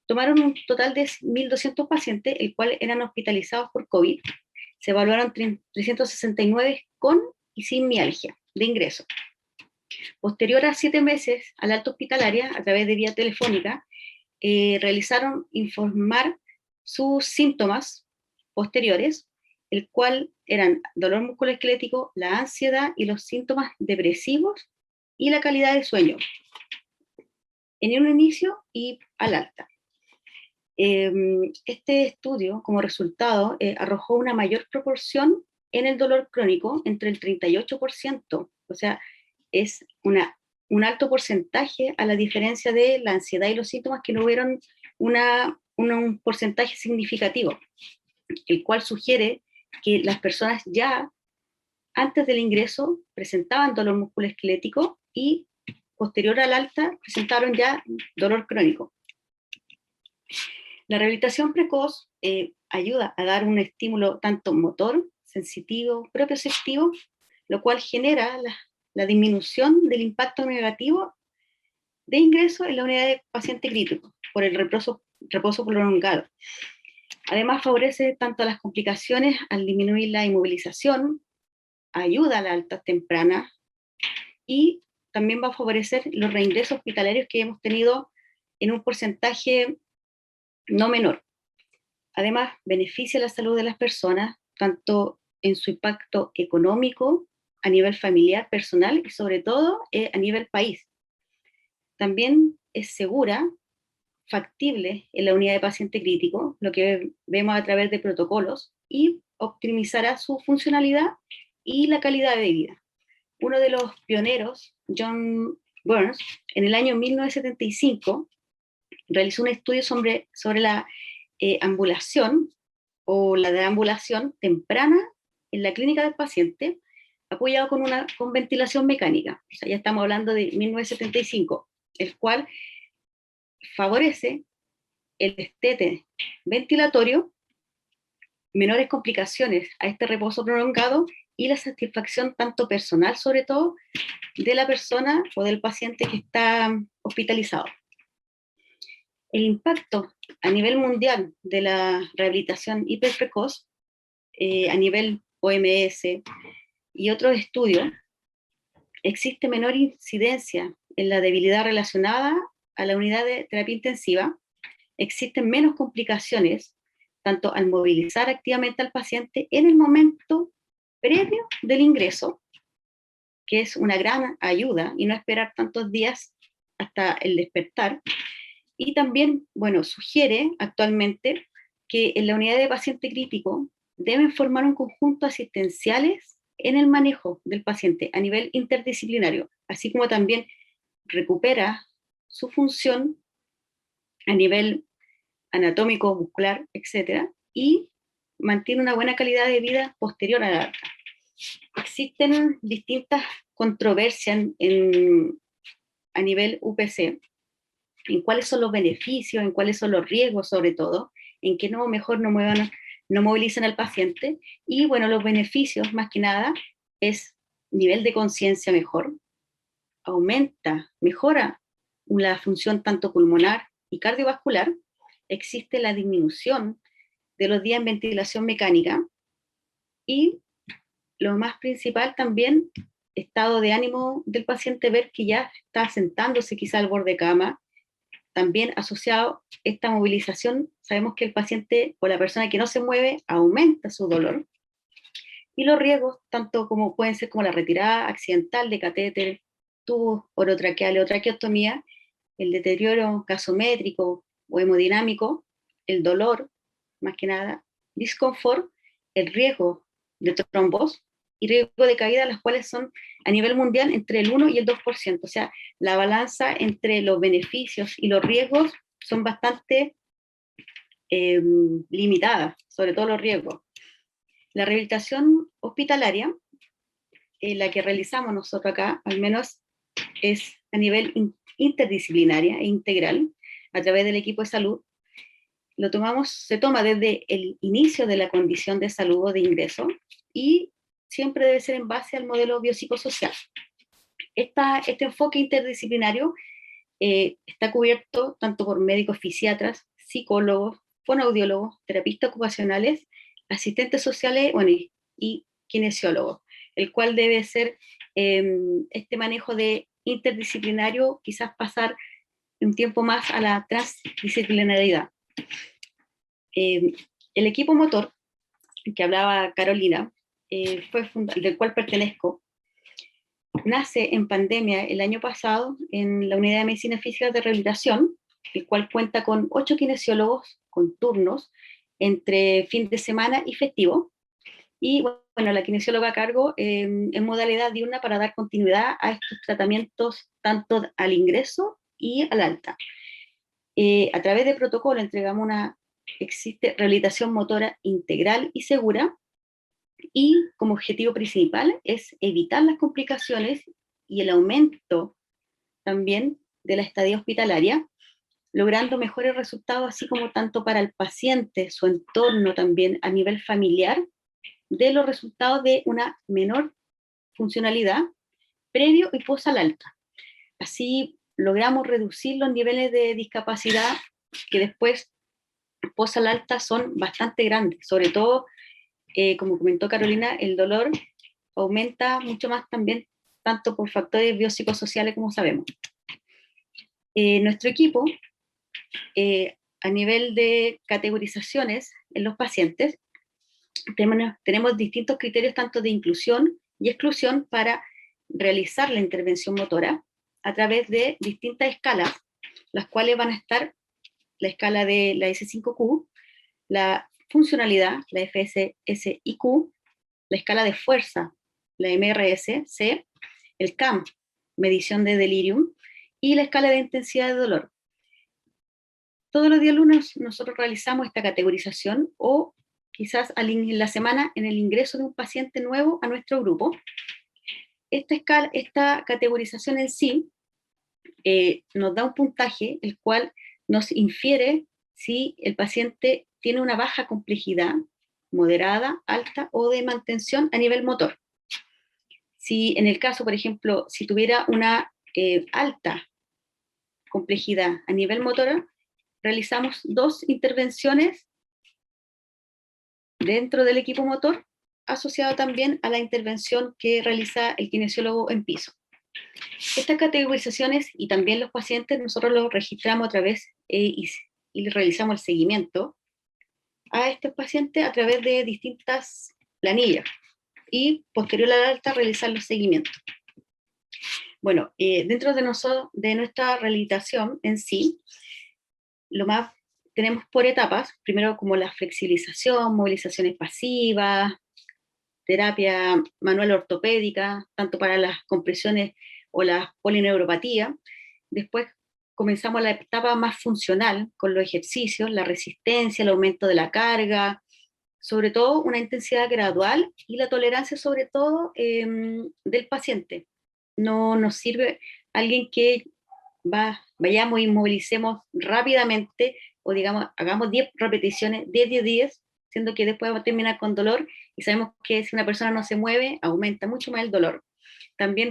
tomaron un total de 1.200 pacientes, el cual eran hospitalizados por COVID. Se evaluaron 369 con y sin mialgia de ingreso. Posterior a 7 meses a la alta hospitalaria, a través de vía telefónica, realizaron informar sus síntomas posteriores, el cual eran dolor musculoesquelético, la ansiedad y los síntomas depresivos y la calidad del sueño, en un inicio y al alta. Este estudio, como resultado, arrojó una mayor proporción en el dolor crónico, entre el 38%, o sea, es un alto porcentaje, a la diferencia de la ansiedad y los síntomas, que no hubieron un porcentaje significativo, el cual sugiere que las personas ya antes del ingreso presentaban dolor musculoesquelético y posterior al alta presentaron ya dolor crónico. La rehabilitación precoz ayuda a dar un estímulo tanto motor, sensitivo, propioceptivo, lo cual genera la disminución del impacto negativo de ingreso en la unidad de paciente crítico por el reposo prolongado. Además, favorece tanto las complicaciones al disminuir la inmovilización, ayuda a la alta temprana y también va a favorecer los reingresos hospitalarios que hemos tenido en un porcentaje no menor. Además, beneficia la salud de las personas, tanto en su impacto económico, a nivel familiar, personal y sobre todo a nivel país. También es segura factible en la unidad de paciente crítico, lo que vemos a través de protocolos, y optimizará su funcionalidad y la calidad de vida. Uno de los pioneros, John Burns, en el año 1975, realizó un estudio sobre la ambulación o la deambulación temprana en la clínica del paciente, apoyado con ventilación mecánica. O sea, ya estamos hablando de 1975, el cual favorece el destete ventilatorio, menores complicaciones a este reposo prolongado y la satisfacción tanto personal, sobre todo, de la persona o del paciente que está hospitalizado. El impacto a nivel mundial de la rehabilitación hiperprecoz, a nivel OMS y otros estudios, existe menor incidencia en la debilidad relacionada a la unidad de terapia intensiva, existen menos complicaciones, tanto al movilizar activamente al paciente en el momento previo del ingreso, que es una gran ayuda, y no esperar tantos días hasta el despertar. Y también, bueno, sugiere actualmente que en la unidad de paciente crítico deben formar un conjunto asistenciales en el manejo del paciente a nivel interdisciplinario, así como también recupera su función a nivel anatómico, muscular, etcétera, y mantiene una buena calidad de vida posterior a la alta. Existen distintas controversias a nivel UPC, en cuáles son los beneficios, en cuáles son los riesgos, sobre todo, en que mejor no movilizan al paciente. Y bueno, los beneficios, más que nada, es nivel de conciencia mejor, mejora la función tanto pulmonar y cardiovascular, existe la disminución de los días en ventilación mecánica, y lo más principal también, estado de ánimo del paciente, ver que ya está sentándose quizá al borde de cama. También asociado a esta movilización, sabemos que el paciente o la persona que no se mueve aumenta su dolor. Y los riesgos, tanto como pueden ser como la retirada accidental de catéter, tubos orotraqueales o traqueostomía, el deterioro gasométrico o hemodinámico, el dolor, más que nada, disconfort, el riesgo de trombos y riesgo de caída, las cuales son a nivel mundial entre el 1 y el 2%. O sea, la balanza entre los beneficios y los riesgos son bastante limitadas, sobre todo los riesgos. La rehabilitación hospitalaria, la que realizamos nosotros acá, al menos es a nivel interdisciplinaria e integral, a través del equipo de salud. Se toma desde el inicio de la condición de salud o de ingreso, y siempre debe ser en base al modelo biopsicosocial. Este enfoque interdisciplinario está cubierto tanto por médicos fisiatras, psicólogos, fonoaudiólogos, terapistas ocupacionales, asistentes sociales, bueno, y kinesiólogos, el cual debe ser este manejo de interdisciplinario, quizás pasar un tiempo más a la transdisciplinariedad. El equipo motor, que hablaba Carolina, del cual pertenezco, nace en pandemia el año pasado en la Unidad de Medicina Física de Rehabilitación, el cual cuenta con 8 kinesiólogos con turnos entre fin de semana y festivo. Y bueno, la kinesióloga a cargo en modalidad diurna para dar continuidad a estos tratamientos tanto al ingreso y al alta. A través de protocolo entregamos existe rehabilitación motora integral y segura, y como objetivo principal es evitar las complicaciones y el aumento también de la estadía hospitalaria, logrando mejores resultados, así como tanto para el paciente, su entorno también a nivel familiar, de los resultados de una menor funcionalidad previo y post al alta. Así logramos reducir los niveles de discapacidad que después post al alta son bastante grandes, sobre todo como comentó Carolina, el dolor aumenta mucho más también, tanto por factores biopsicosociales como sabemos. Nuestro equipo, a nivel de categorizaciones en los pacientes, tenemos distintos criterios tanto de inclusión y exclusión para realizar la intervención motora a través de distintas escalas, las cuales van a estar la escala de la S5Q, la funcionalidad, la FSSIQ, la escala de fuerza, la MRS-C, el CAM, medición de delirium, y la escala de intensidad de dolor. Todos los días lunes nosotros realizamos esta categorización, o quizás en la semana en el ingreso de un paciente nuevo a nuestro grupo. Esta categorización en sí nos da un puntaje, el cual nos infiere si el paciente tiene una baja complejidad, moderada, alta o de mantención a nivel motor. Si en el caso, por ejemplo, si tuviera una alta complejidad a nivel motor, realizamos 2 intervenciones dentro del equipo motor, asociado también a la intervención que realiza el kinesiólogo en piso. Estas categorizaciones y también los pacientes, nosotros los registramos a través y realizamos el seguimiento a estos pacientes a través de distintas planillas, y posterior al alta realizar los seguimientos. Bueno, dentro de nuestra rehabilitación en sí, tenemos por etapas, primero como la flexibilización, movilizaciones pasivas, terapia manual ortopédica, tanto para las compresiones o la polineuropatía. Después comenzamos la etapa más funcional, con los ejercicios, la resistencia, el aumento de la carga, sobre todo una intensidad gradual y la tolerancia sobre todo del paciente. No nos sirve alguien que vayamos y movilicemos rápidamente, o digamos, hagamos 10 repeticiones, 10, siendo que después va a terminar con dolor, y sabemos que si una persona no se mueve, aumenta mucho más el dolor. También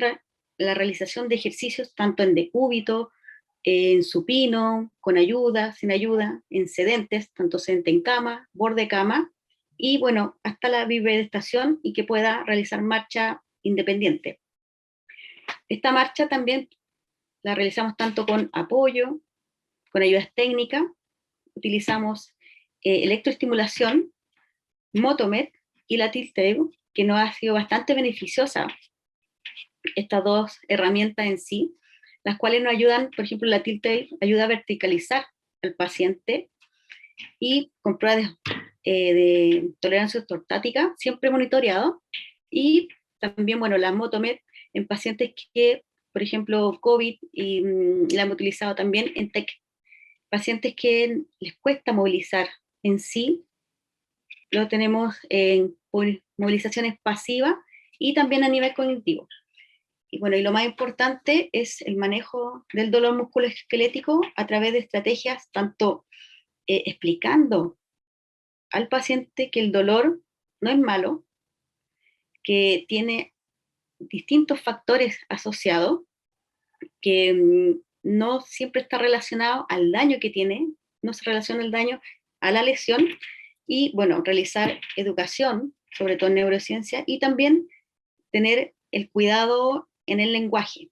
la realización de ejercicios, tanto en decúbito, en supino, con ayuda, sin ayuda, en sedentes, tanto sedente en cama, borde cama, y bueno, hasta la bipedestación, y que pueda realizar marcha independiente. Esta marcha también la realizamos tanto con apoyo, con ayudas técnicas, utilizamos electroestimulación, Motomed y la Tilt-Table, que nos ha sido bastante beneficiosa, estas 2 herramientas en sí, las cuales nos ayudan, por ejemplo, la Tilt-Table ayuda a verticalizar al paciente, y con pruebas de tolerancia ortostática, siempre monitoreado, y también, bueno, la Motomed en pacientes que, por ejemplo, COVID, y la hemos utilizado también en TEC, pacientes que les cuesta movilizar en sí, lo tenemos en movilizaciones pasivas y también a nivel cognitivo. Y bueno, y lo más importante es el manejo del dolor musculoesquelético a través de estrategias tanto explicando al paciente que el dolor no es malo, que tiene distintos factores asociados, que no siempre está relacionado al daño que tiene, no se relaciona el daño a la lesión, y bueno, realizar educación, sobre todo en neurociencia, y también tener el cuidado en el lenguaje.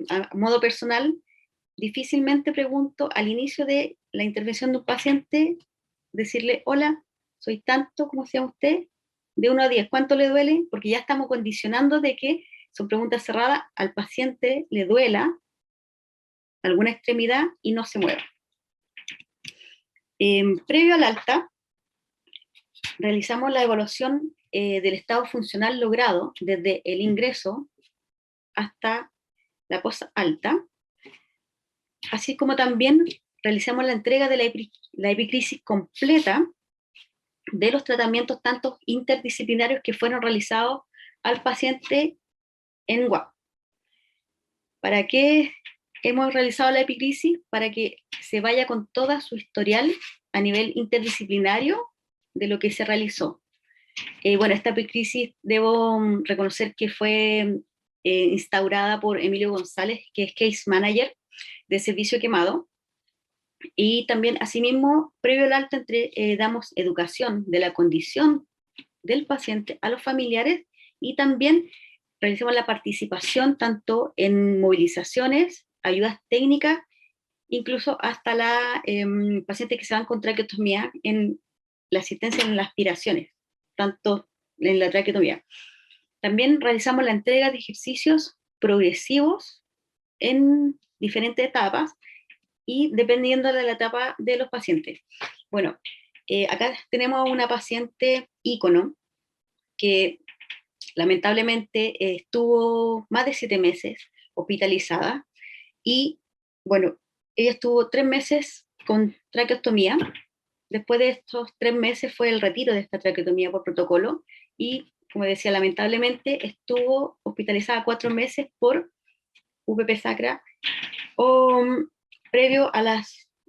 A modo personal, difícilmente pregunto al inicio de la intervención de un paciente, decirle, hola, soy tanto, ¿cómo se llama usted? De 1 a 10, ¿cuánto le duele? Porque ya estamos condicionando de que son preguntas cerradas, al paciente le duela alguna extremidad y no se mueva. Previo al alta, realizamos la evaluación del estado funcional logrado desde el ingreso hasta la post-alta, así como también realizamos la entrega de la epicrisis completa de los tratamientos tanto interdisciplinarios que fueron realizados al paciente en WAP. ¿Para qué hemos realizado la epicrisis? Para que se vaya con toda su historial a nivel interdisciplinario de lo que se realizó. Bueno, esta epicrisis debo reconocer que fue instaurada por Emilio González, que es Case Manager de Servicio Quemado, y también asimismo, previo al alta, damos educación de la condición del paciente a los familiares, y también realizamos la participación tanto en movilizaciones, ayudas técnicas, incluso hasta la paciente que se van con traqueotomía, en la asistencia en las aspiraciones, tanto en la traqueotomía. También realizamos la entrega de ejercicios progresivos en diferentes etapas, y dependiendo de la etapa de los pacientes. Bueno, acá tenemos una paciente ícono que lamentablemente estuvo más de 7 meses hospitalizada y, bueno, ella estuvo 3 meses con traqueostomía. Después de estos 3 meses fue el retiro de esta traqueotomía por protocolo y, como decía, lamentablemente estuvo hospitalizada 4 meses por UPP sacra o previo a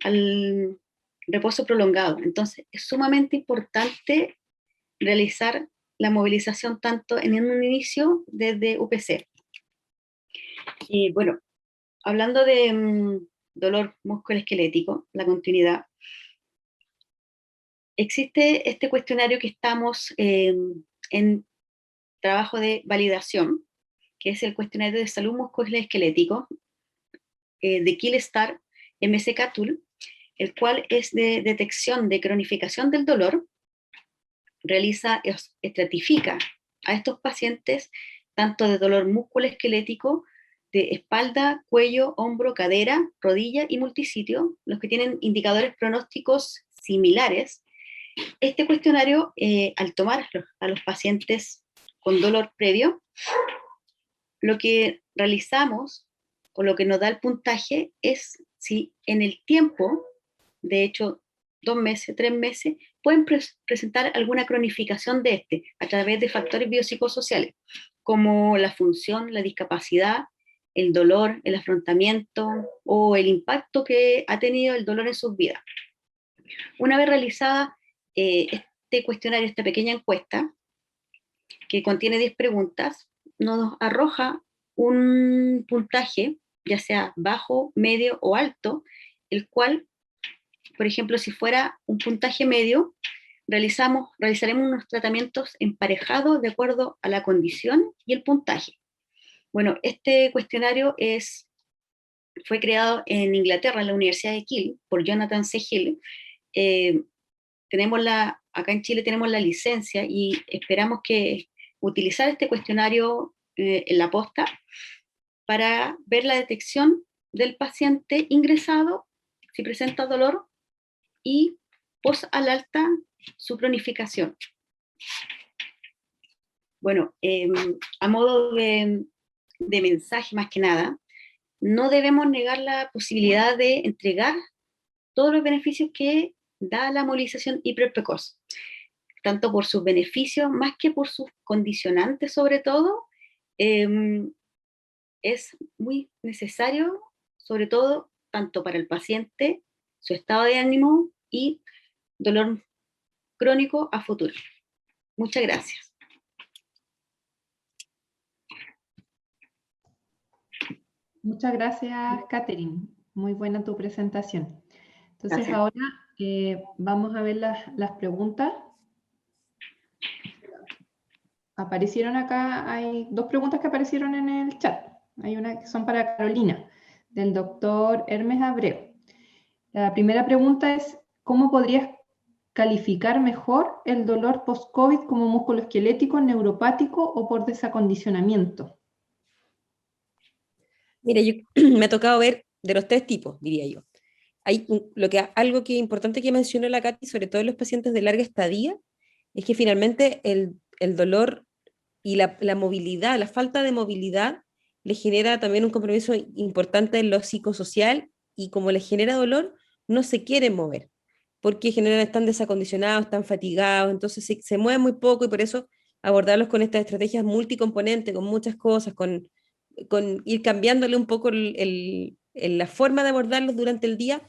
al reposo prolongado. Entonces, es sumamente importante realizar la movilización tanto en un inicio desde UPC. Y bueno, hablando de dolor musculoesquelético, la continuidad, existe este cuestionario que estamos en trabajo de validación, que es el cuestionario de salud musculoesquelético de Killstar MSK Tool, el cual es de detección de cronificación del dolor, estratifica a estos pacientes tanto de dolor musculoesquelético, de espalda, cuello, hombro, cadera, rodilla y multisitio, los que tienen indicadores pronósticos similares. Este cuestionario, al tomar a los pacientes con dolor previo, lo que realizamos o lo que nos da el puntaje es si en el tiempo, de hecho 2 meses, 3 meses, pueden presentar alguna cronificación de este a través de factores biopsicosociales, como la función, la discapacidad, el dolor, el afrontamiento o el impacto que ha tenido el dolor en sus vidas. Una vez realizada este cuestionario, esta pequeña encuesta, que contiene 10 preguntas, nos arroja un puntaje, ya sea bajo, medio o alto, el cual, por ejemplo, si fuera un puntaje medio, realizaremos unos tratamientos emparejados de acuerdo a la condición y el puntaje. Bueno, este cuestionario fue creado en Inglaterra, en la Universidad de Keele, por Jonathan C. Hill. Acá en Chile tenemos la licencia y esperamos que utilizar este cuestionario en la posta para ver la detección del paciente ingresado, si presenta dolor, y post al alta su cronificación. Bueno, a modo de mensaje más que nada, no debemos negar la posibilidad de entregar todos los beneficios que da la movilización hiperprecoz, tanto por sus beneficios más que por sus condicionantes sobre todo. Es muy necesario, sobre todo, tanto para el paciente, su estado de ánimo y dolor crónico a futuro. Muchas gracias. Muchas gracias, Catherine. Muy buena tu presentación. Entonces, Gracias. ahora vamos a ver las preguntas. Aparecieron acá, hay 2 preguntas que aparecieron en el chat. Hay una que son para Carolina, del doctor Hermes Abreu. La primera pregunta es, ¿cómo podrías calificar mejor el dolor post-COVID como musculoesquelético, neuropático o por desacondicionamiento? Mira, me ha tocado ver de los 3 tipos, diría yo. Hay algo que es importante que mencionó la Katy, sobre todo en los pacientes de larga estadía, es que finalmente el dolor y la movilidad, la falta de movilidad, le genera también un compromiso importante en lo psicosocial, y como les genera dolor, no se quieren mover, porque generan, están desacondicionados, están fatigados, entonces se mueven muy poco, y por eso abordarlos con estas estrategias multicomponentes, con muchas cosas, con ir cambiándole un poco la forma de abordarlos durante el día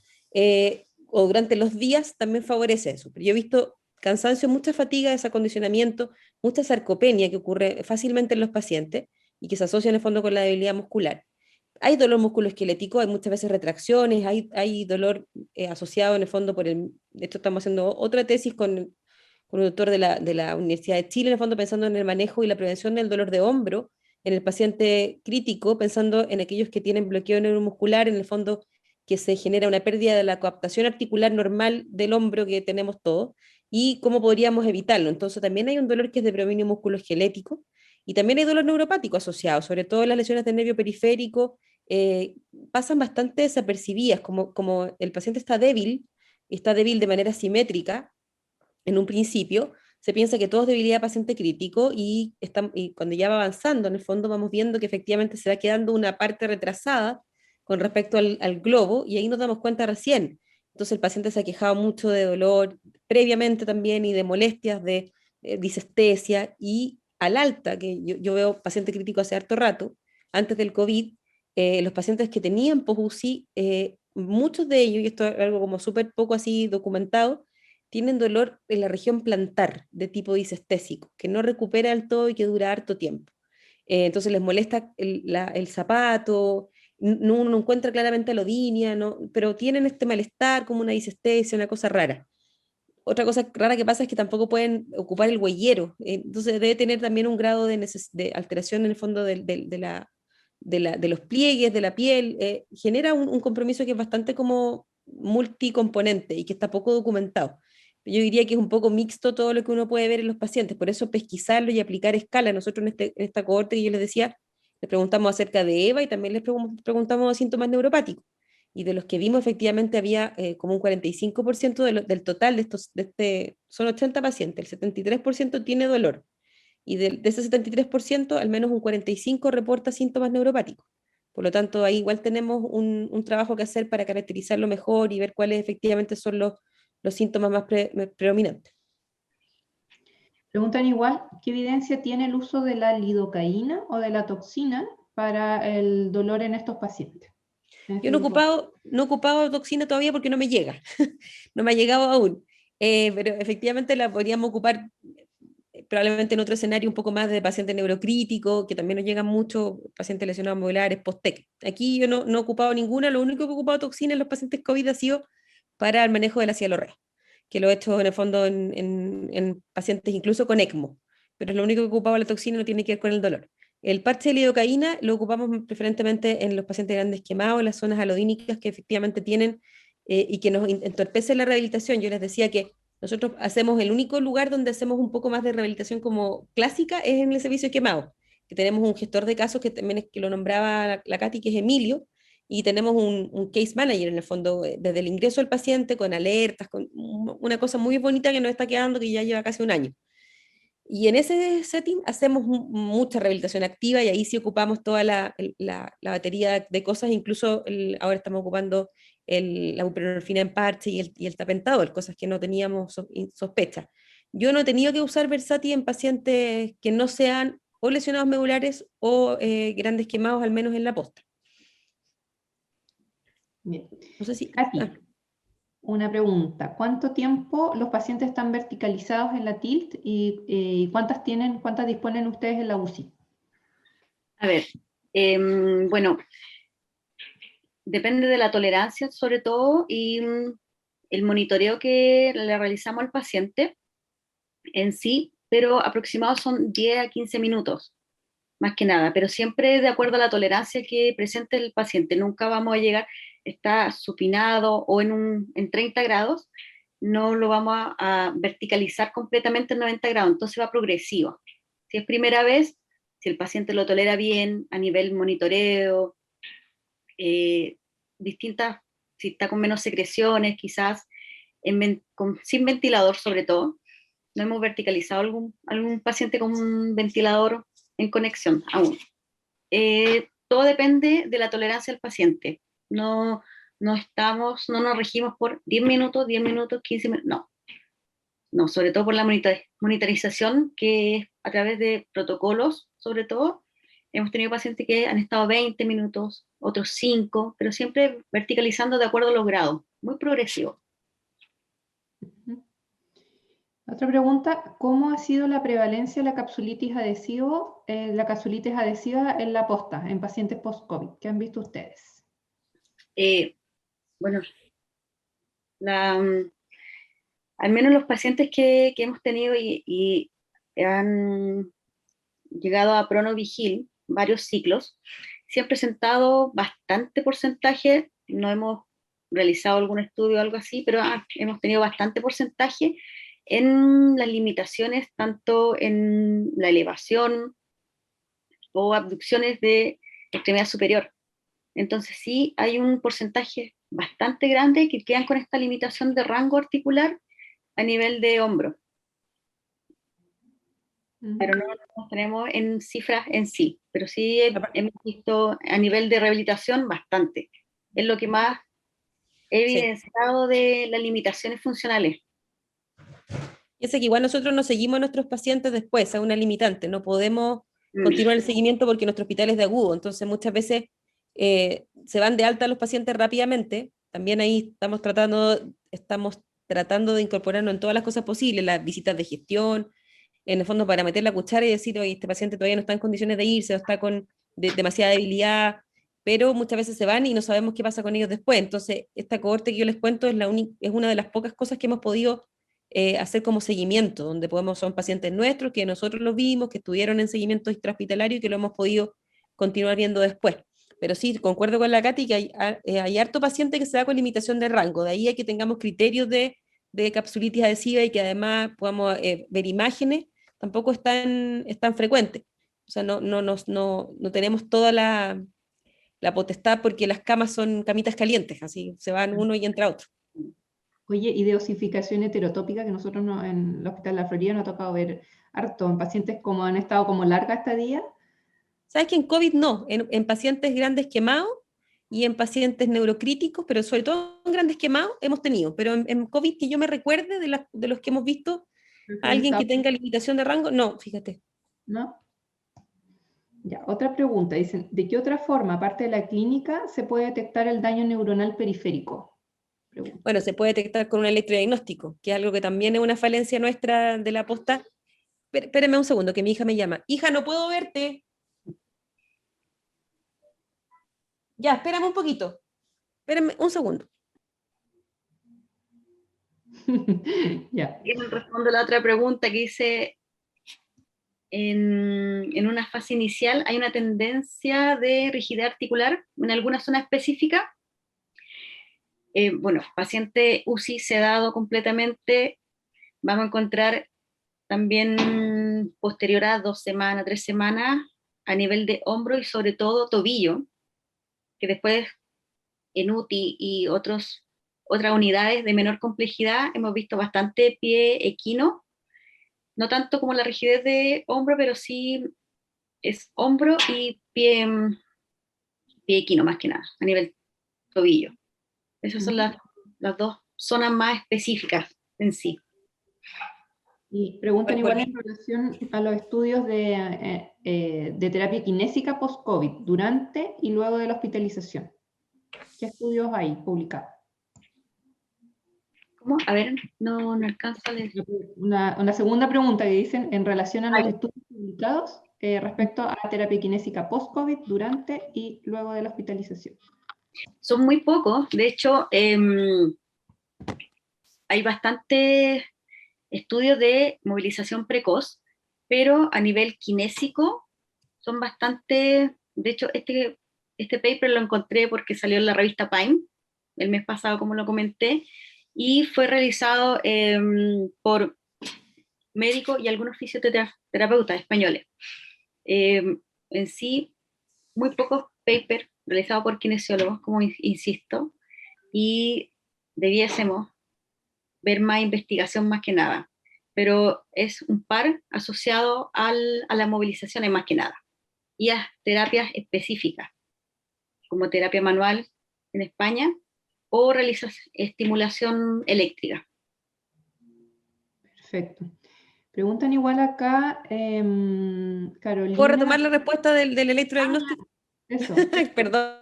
o durante los días, también favorece eso. Pero yo he visto cansancio, mucha fatiga, desacondicionamiento, mucha sarcopenia que ocurre fácilmente en los pacientes y que se asocia en el fondo con la debilidad muscular. Hay dolor musculoesquelético, hay muchas veces retracciones, hay dolor asociado en el fondo de hecho estamos haciendo otra tesis con un doctor de la Universidad de Chile, en el fondo pensando en el manejo y la prevención del dolor de hombro en el paciente crítico, pensando en aquellos que tienen bloqueo neuromuscular, en el fondo que se genera una pérdida de la coaptación articular normal del hombro que tenemos todos, y cómo podríamos evitarlo. Entonces también hay un dolor que es de predominio musculoesquelético, y también hay dolor neuropático asociado, sobre todo en las lesiones del nervio periférico, eh, pasan bastante desapercibidas, como el paciente está débil, y está débil de manera simétrica en un principio, se piensa que todo es debilidad de paciente crítico y cuando ya va avanzando, en el fondo vamos viendo que efectivamente se va quedando una parte retrasada con respecto al globo, y ahí nos damos cuenta recién. Entonces el paciente se ha quejado mucho de dolor previamente también y de molestias, de disestesia, y al alta, que yo veo paciente crítico hace harto rato, antes del COVID, los pacientes que tenían post-UCI, muchos de ellos, y esto es algo como súper poco así documentado, tienen dolor en la región plantar de tipo disestésico, que no recupera del todo y que dura harto tiempo. Entonces les molesta el zapato, no, uno no encuentra claramente la odinia, ¿no? Pero tienen este malestar como una disestesia, una cosa rara. Otra cosa rara que pasa es que tampoco pueden ocupar el huellero, entonces debe tener también un grado de alteración en el fondo de los pliegues de la piel, genera un compromiso que es bastante como multicomponente y que está poco documentado. Yo diría que es un poco mixto todo lo que uno puede ver en los pacientes, por eso pesquisarlo y aplicar escala. Nosotros en esta cohorte que yo les decía, les preguntamos acerca de EVA y también les preguntamos síntomas neuropáticos. Y de los que vimos efectivamente había como un 45% del total son 80 pacientes, el 73% tiene dolor. Y de ese 73%, al menos un 45% reporta síntomas neuropáticos. Por lo tanto, ahí igual tenemos un trabajo que hacer para caracterizarlo mejor y ver cuáles efectivamente son los síntomas más predominantes. Preguntan igual, ¿qué evidencia tiene el uso de la lidocaína o de la toxina para el dolor en estos pacientes? En Yo este grupo. no he ocupado toxina todavía porque no me llega, no me ha llegado aún, pero efectivamente la podríamos ocupar probablemente en otro escenario un poco más de paciente neurocrítico, que también nos llegan muchos pacientes lesionados modulares, post-TEC. Aquí yo no he ocupado ninguna, lo único que he ocupado toxina en los pacientes COVID ha sido para el manejo de la cialorrea, que lo he hecho en el fondo en pacientes incluso con ECMO, pero es lo único que he ocupado la toxina, no tiene que ver con el dolor. El parche de lidocaína lo ocupamos preferentemente en los pacientes grandes quemados, en las zonas alodínicas que efectivamente tienen y que nos entorpecen la rehabilitación. Yo les decía que nosotros hacemos, el único lugar donde hacemos un poco más de rehabilitación como clásica es en el servicio de quemado, que tenemos un gestor de casos que también es que lo nombraba la Katy, que es Emilio, y tenemos un case manager en el fondo, desde el ingreso del paciente, con alertas, con una cosa muy bonita que nos está quedando, que ya lleva casi un año. Y en ese setting hacemos mucha rehabilitación activa y ahí sí ocupamos toda la batería de cosas, incluso ahora estamos ocupando la buprenorfina en parche y el tapentador, cosas que no teníamos sospecha. Yo no he tenido que usar Versati en pacientes que no sean o lesionados medulares o grandes quemados, al menos en la posta. Bien. No sé si... Katy, una pregunta. ¿Cuánto tiempo los pacientes están verticalizados en la TILT y cuántas disponen ustedes en la UCI? A ver, bueno, depende de la tolerancia sobre todo y el monitoreo que le realizamos al paciente en sí, pero aproximados son 10 a 15 minutos, más que nada, pero siempre de acuerdo a la tolerancia que presente el paciente. Nunca vamos a llegar, está supinado o en 30 grados, no lo vamos a verticalizar completamente en 90 grados, entonces va progresivo. Si es primera vez, si el paciente lo tolera bien a nivel monitoreo, eh, distintas, si está con menos secreciones, quizás sin ventilador sobre todo. No hemos verticalizado algún paciente con un ventilador en conexión aún. Todo depende de la tolerancia del paciente. No, no nos regimos por 10 minutos, 10 minutos, 15 minutos, no, sobre todo por la monitorización, que es a través de protocolos, sobre todo. Hemos tenido pacientes que han estado 20 minutos, otros 5, pero siempre verticalizando de acuerdo a los grados, muy progresivo. Otra pregunta, ¿cómo ha sido la prevalencia de la capsulitis adhesiva en la posta, en pacientes post-COVID? ¿Qué han visto ustedes? Bueno, al menos los pacientes que hemos tenido y han llegado a Pronovigil, varios ciclos, sí han presentado bastante porcentaje, no hemos realizado algún estudio o algo así, pero hemos tenido bastante porcentaje en las limitaciones, tanto en la elevación o abducciones de extremidad superior. Entonces sí hay un porcentaje bastante grande que quedan con esta limitación de rango articular a nivel de hombro, pero no nos tenemos en cifras en sí, pero sí hemos visto a nivel de rehabilitación bastante. Es lo que más he Sí. evidenciado de las limitaciones funcionales. Piensa que igual nosotros no seguimos a nuestros pacientes después, a una limitante, no podemos continuar el seguimiento porque nuestro hospital es de agudo, entonces muchas veces se van de alta los pacientes rápidamente, también ahí estamos tratando de incorporarnos en todas las cosas posibles, las visitas de gestión, en el fondo para meter la cuchara y decir, oye, este paciente todavía no está en condiciones de irse o está con demasiada debilidad, pero muchas veces se van y no sabemos qué pasa con ellos después. Entonces, esta cohorte que yo les cuento es una de las pocas cosas que hemos podido hacer como seguimiento, donde son pacientes nuestros, que nosotros los vimos, que estuvieron en seguimiento intrahospitalario y que lo hemos podido continuar viendo después. Pero sí, concuerdo con la Katy que hay harto paciente que se da con limitación de rango, de ahí hay que tengamos criterios de capsulitis adhesiva y que además podamos ver imágenes, tampoco es tan frecuente. O sea, no tenemos toda la potestad porque las camas son camitas calientes, así se van uno y entra otro. Oye, y de osificación heterotópica, que nosotros en el Hospital de la Florida nos ha tocado ver harto en pacientes como han estado como larga estadía. ¿Sabes que en COVID no? En pacientes grandes quemados y en pacientes neurocríticos, pero sobre todo en grandes quemados hemos tenido, pero en COVID que yo me recuerde de los que hemos visto, a alguien que tenga limitación de rango, no, fíjate. ¿No? Ya, otra pregunta, dicen, ¿de qué otra forma, aparte de la clínica, se puede detectar el daño neuronal periférico? Pregunta. Bueno, se puede detectar con un electrodiagnóstico, que es algo que también es una falencia nuestra de la posta. Espérame un segundo, que mi hija me llama. Hija, no puedo verte. Ya, espérame un poquito. Espérame un segundo. Ya. Y respondo la otra pregunta que dice, en una fase inicial hay una tendencia de rigidez articular en alguna zona específica. Bueno, paciente UCI sedado completamente, vamos a encontrar también posterior a 2 semanas, 3 semanas, a nivel de hombro y sobre todo tobillo, que después en UTI y otras unidades de menor complejidad hemos visto bastante pie equino, no tanto como la rigidez de hombro, pero sí es hombro y pie equino más que nada, a nivel tobillo. Esas son las dos zonas más específicas en sí. Y preguntan igual en relación a los estudios de terapia kinésica post-COVID, durante y luego de la hospitalización. ¿Qué estudios hay publicados? ¿Cómo? A ver, no alcanzo a leer. Una segunda pregunta que dicen en relación a los estudios publicados respecto a terapia kinésica post-COVID, durante y luego de la hospitalización. Son muy pocos, de hecho, hay bastantes estudios de movilización precoz, pero a nivel kinésico son bastante, de hecho, este paper lo encontré porque salió en la revista Time el mes pasado, como lo comenté, y fue realizado por médicos y algunos fisioterapeutas españoles. En sí, muy pocos papers realizados por kinesiólogos, como insisto, y debiésemos ver más investigación más que nada, pero es un par asociado a las movilizaciones más que nada, y a terapias específicas, como terapia manual en España, o realizas estimulación eléctrica. Perfecto. Preguntan igual acá, Carolina. ¿Puedo retomar la respuesta del electrodiagnóstico? Eso. Perdón,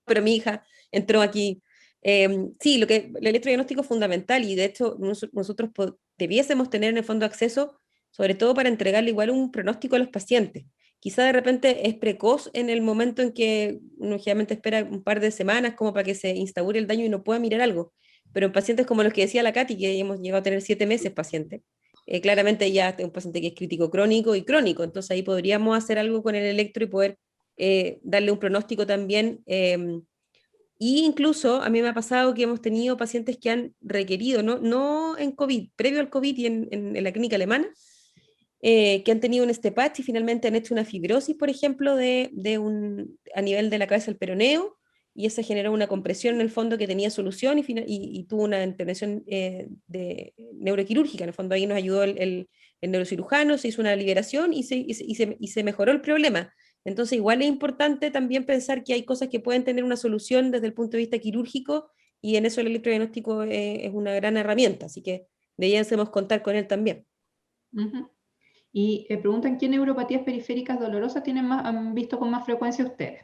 pero mi hija entró aquí. Sí, el electrodiagnóstico es fundamental y de hecho nosotros debiésemos tener en el fondo acceso, sobre todo para entregarle igual un pronóstico a los pacientes. Quizá de repente es precoz en el momento en que uno generalmente espera un par de semanas como para que se instaure el daño y no pueda mirar algo. Pero en pacientes como los que decía la Katy, que hemos llegado a tener 7 meses paciente, claramente ya es un paciente que es crítico crónico y crónico, entonces ahí podríamos hacer algo con el electro y poder darle un pronóstico también. Y incluso a mí me ha pasado que hemos tenido pacientes que han requerido, no en COVID, previo al COVID y en la clínica alemana, que han tenido un step-up y finalmente han hecho una fibrosis, por ejemplo, a nivel de la cabeza del peroneo, y eso generó una compresión en el fondo que tenía solución y tuvo una intervención neuroquirúrgica. En el fondo ahí nos ayudó el neurocirujano, se hizo una liberación y se mejoró el problema. Entonces igual es importante también pensar que hay cosas que pueden tener una solución desde el punto de vista quirúrgico, y en eso el electrodiagnóstico es una gran herramienta, así que deberíamos contar con él también. Ujú. Y preguntan qué neuropatías periféricas dolorosas han visto con más frecuencia ustedes.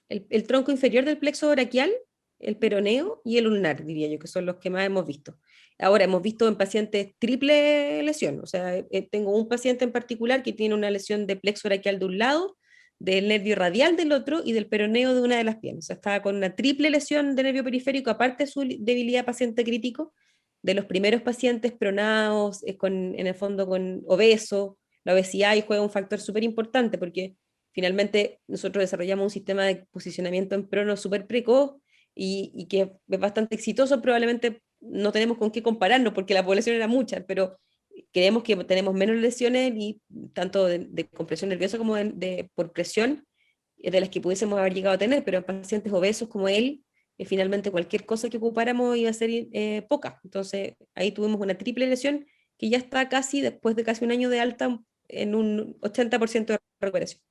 El tronco inferior del plexo braquial, el peroneo y el ulnar, diría yo, que son los que más hemos visto. Ahora, hemos visto en pacientes triple lesión, o sea, tengo un paciente en particular que tiene una lesión de plexo braquial de un lado, del nervio radial del otro y del peroneo de una de las piernas. O sea, estaba con una triple lesión de nervio periférico, aparte de su debilidad paciente crítico, de los primeros pacientes pronados, en el fondo con obeso. La obesidad y juega un factor súper importante porque finalmente nosotros desarrollamos un sistema de posicionamiento en prono súper precoz y que es bastante exitoso. Probablemente no tenemos con qué compararnos porque la población era mucha, pero creemos que tenemos menos lesiones, y tanto de compresión nerviosa como por presión, de las que pudiésemos haber llegado a tener, pero en pacientes obesos como él, finalmente cualquier cosa que ocupáramos iba a ser poca. Entonces ahí tuvimos una triple lesión que ya está casi, después de casi un año de alta, en un 80% de recuperación.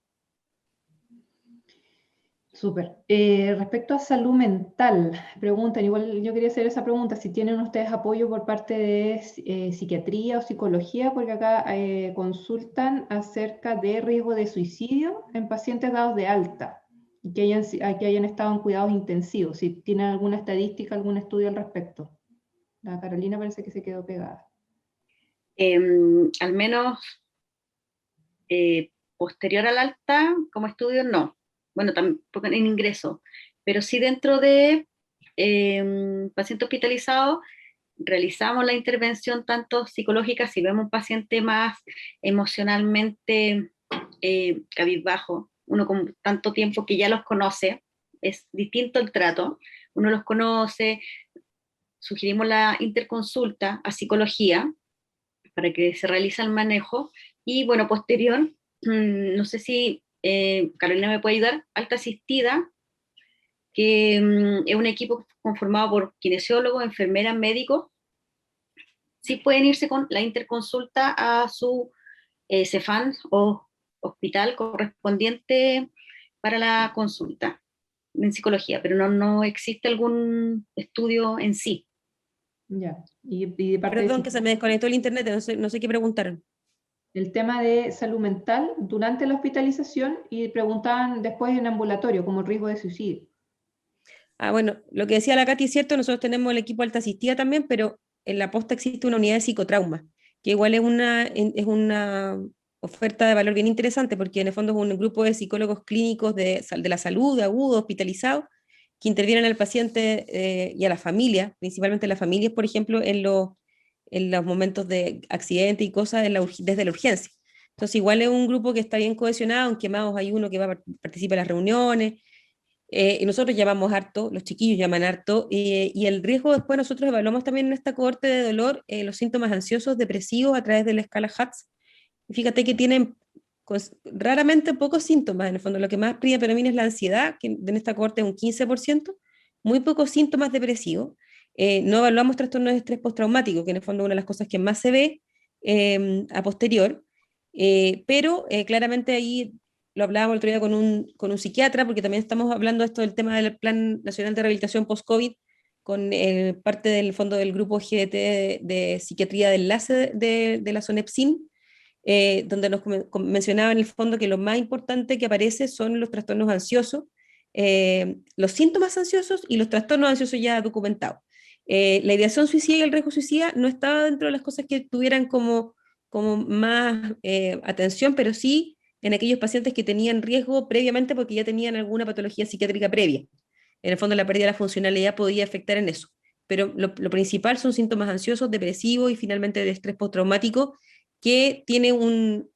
Súper. Respecto a salud mental, preguntan, igual yo quería hacer esa pregunta, si tienen ustedes apoyo por parte de psiquiatría o psicología, porque acá consultan acerca de riesgo de suicidio en pacientes dados de alta y que hayan estado en cuidados intensivos, si tienen alguna estadística, algún estudio al respecto. La Carolina parece que se quedó pegada. Al menos posterior al alta, como estudio, no. Bueno, tampoco en ingreso, pero sí dentro de paciente hospitalizado realizamos la intervención tanto psicológica, si vemos un paciente más emocionalmente cabizbajo, uno con tanto tiempo que ya los conoce, es distinto el trato, uno los conoce, sugerimos la interconsulta a psicología para que se realice el manejo, y bueno, posterior, no sé si Carolina me puede ayudar, alta asistida, que es un equipo conformado por kinesiólogos, enfermeras, médicos, sí pueden irse con la interconsulta a su CEFAN o hospital correspondiente para la consulta en psicología, pero no existe algún estudio en sí. Ya. Y de parte Perdón de que se me desconectó el internet, no sé qué preguntaron. el tema de salud mental durante la hospitalización y preguntaban después en ambulatorio como riesgo de suicidio. Bueno, lo que decía la Katy es cierto, nosotros tenemos el equipo alta asistida también, pero en la posta existe una unidad de psicotrauma, que igual es una oferta de valor bien interesante, porque en el fondo es un grupo de psicólogos clínicos de la salud, de agudo, hospitalizados, que intervienen al paciente y a la familia, principalmente a las familias, por ejemplo, en los momentos de accidente y cosas desde la urgencia. Entonces igual es un grupo que está bien cohesionado, aunque más hay uno que participa en las reuniones, y nosotros llamamos harto, los chiquillos llaman harto, y el riesgo después nosotros evaluamos también en esta cohorte de dolor los síntomas ansiosos, depresivos a través de la escala HATS. Fíjate que tienen raramente pocos síntomas, en el fondo lo que más predomina es la ansiedad, que en esta cohorte es un 15%, muy pocos síntomas depresivos. No evaluamos trastornos de estrés postraumático, que en el fondo es una de las cosas que más se ve a posterior, pero claramente ahí lo hablábamos el otro día con un psiquiatra, porque también estamos hablando de esto del tema del Plan Nacional de Rehabilitación Post-COVID, con parte del fondo del grupo GDT de Psiquiatría de Enlace de la SONEPSIN, donde nos mencionaba en el fondo que lo más importante que aparece son los trastornos ansiosos, los síntomas ansiosos y los trastornos ansiosos ya documentados. La ideación suicida y el riesgo suicida no estaba dentro de las cosas que tuvieran como más atención, pero sí en aquellos pacientes que tenían riesgo previamente porque ya tenían alguna patología psiquiátrica previa. En el fondo la pérdida de la funcionalidad podía afectar en eso, pero lo principal son síntomas ansiosos, depresivos y finalmente de estrés postraumático, que tiene un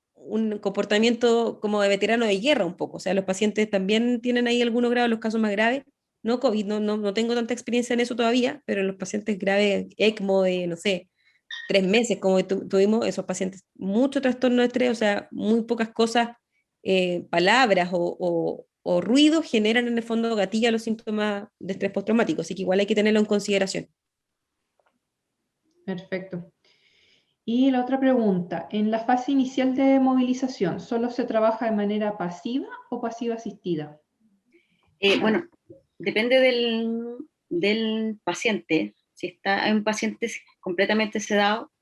comportamiento como de veterano de guerra un poco. O sea, los pacientes también tienen ahí algunos grados, los casos más graves, no COVID, no tengo tanta experiencia en eso todavía, pero en los pacientes graves, ECMO, de, no sé, 3 meses, como tuvimos esos pacientes, mucho trastorno de estrés, o sea, muy pocas cosas, palabras o ruidos generan en el fondo gatilla los síntomas de estrés postraumático, así que igual hay que tenerlo en consideración. Perfecto. Y la otra pregunta, en la fase inicial de movilización, ¿solo se trabaja de manera pasiva o pasiva asistida? Bueno, depende del paciente. Si está en un paciente completamente sedado,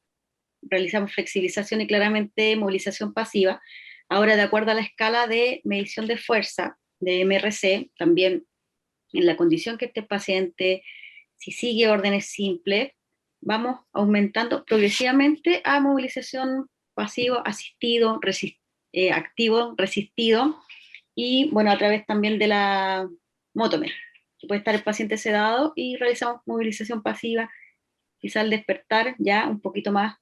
realizamos flexibilización y claramente movilización pasiva. Ahora, de acuerdo a la escala de medición de fuerza de MRC, también en la condición que esté el paciente, si sigue órdenes simples, vamos aumentando progresivamente a movilización pasivo, asistido, activo, resistido, y bueno, a través también de la Motomer, que puede estar el paciente sedado y realizamos movilización pasiva, quizá al despertar ya un poquito más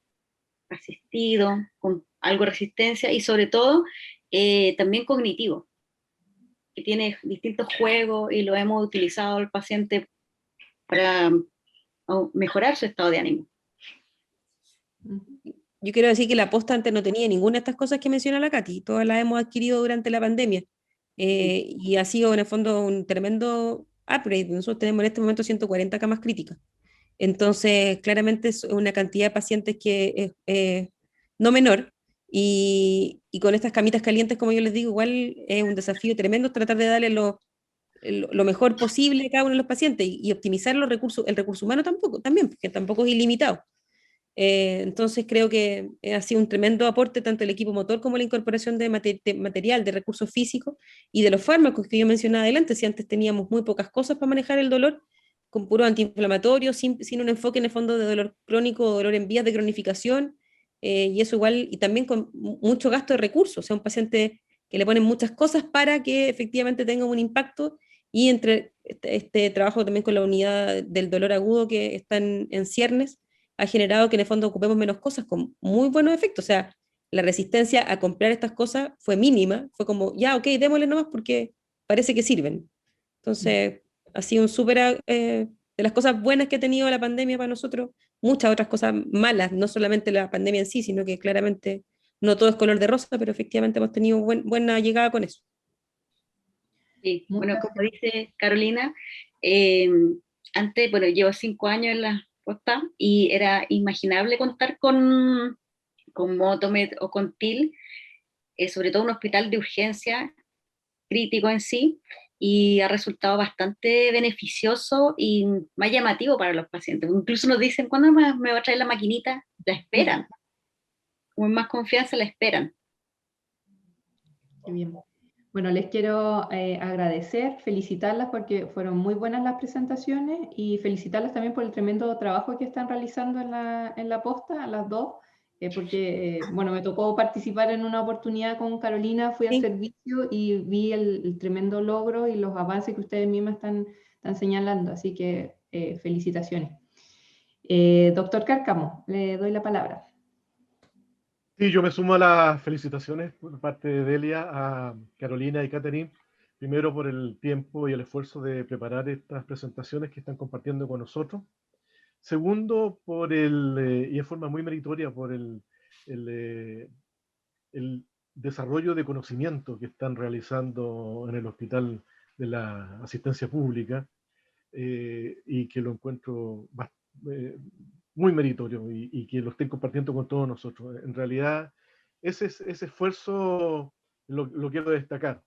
asistido, con algo de resistencia y sobre todo también cognitivo, que tiene distintos juegos y lo hemos utilizado el paciente para mejorar su estado de ánimo. Yo quiero decir que la posta antes no tenía ninguna de estas cosas que menciona la Katy, todas las hemos adquirido durante la pandemia, y ha sido en el fondo un tremendo upgrade. Nosotros tenemos en este momento 140 camas críticas, entonces claramente es una cantidad de pacientes que es no menor, y con estas camitas calientes, como yo les digo, igual es un desafío tremendo tratar de darle lo mejor posible a cada uno de los pacientes y optimizar los recursos, el recurso humano también, porque tampoco es ilimitado. Entonces creo que ha sido un tremendo aporte tanto el equipo motor como la incorporación de material, de recursos físicos y de los fármacos que yo mencionaba adelante. Si antes teníamos muy pocas cosas para manejar el dolor, con puro antiinflamatorio, sin un enfoque en el fondo de dolor crónico o dolor en vías de cronificación, y eso igual, y también con mucho gasto de recursos, o sea, un paciente que le ponen muchas cosas para que efectivamente tenga un impacto, y entre este trabajo también con la unidad del dolor agudo que está en ciernes, ha generado que en el fondo ocupemos menos cosas con muy buenos efectos. O sea, la resistencia a comprar estas cosas fue mínima, fue como, ya, ok, démosle nomás porque parece que sirven. Entonces, ha sido un súper, de las cosas buenas que ha tenido la pandemia para nosotros, muchas otras cosas malas, no solamente la pandemia en sí, sino que claramente no todo es color de rosa, pero efectivamente hemos tenido buena llegada con eso. Sí, bueno, como dice Carolina, eh, antes, bueno, llevo 5 años en la posta y era imaginable contar con Motomed o con TIL, sobre todo un hospital de urgencia crítico en sí, y ha resultado bastante beneficioso y más llamativo para los pacientes. Incluso nos dicen, ¿cuándo me va a traer la maquinita? La esperan, con más confianza la esperan. Qué bien. Bueno, les quiero agradecer, felicitarlas porque fueron muy buenas las presentaciones y felicitarlas también por el tremendo trabajo que están realizando en la posta, a las dos, porque, bueno, me tocó participar en una oportunidad con Carolina, fui a Sí. servicio y vi el tremendo logro y los avances que ustedes mismas están señalando, así que felicitaciones. Doctor Cárcamo, le doy la palabra. Sí, yo me sumo a las felicitaciones por parte de Delia, a Carolina y Catherine, primero por el tiempo y el esfuerzo de preparar estas presentaciones que están compartiendo con nosotros. Segundo, y de forma muy meritoria, por el desarrollo de conocimiento que están realizando en el Hospital de la Asistencia Pública, y que lo encuentro muy meritorio y que lo estén compartiendo con todos nosotros. En realidad, ese esfuerzo lo quiero destacar,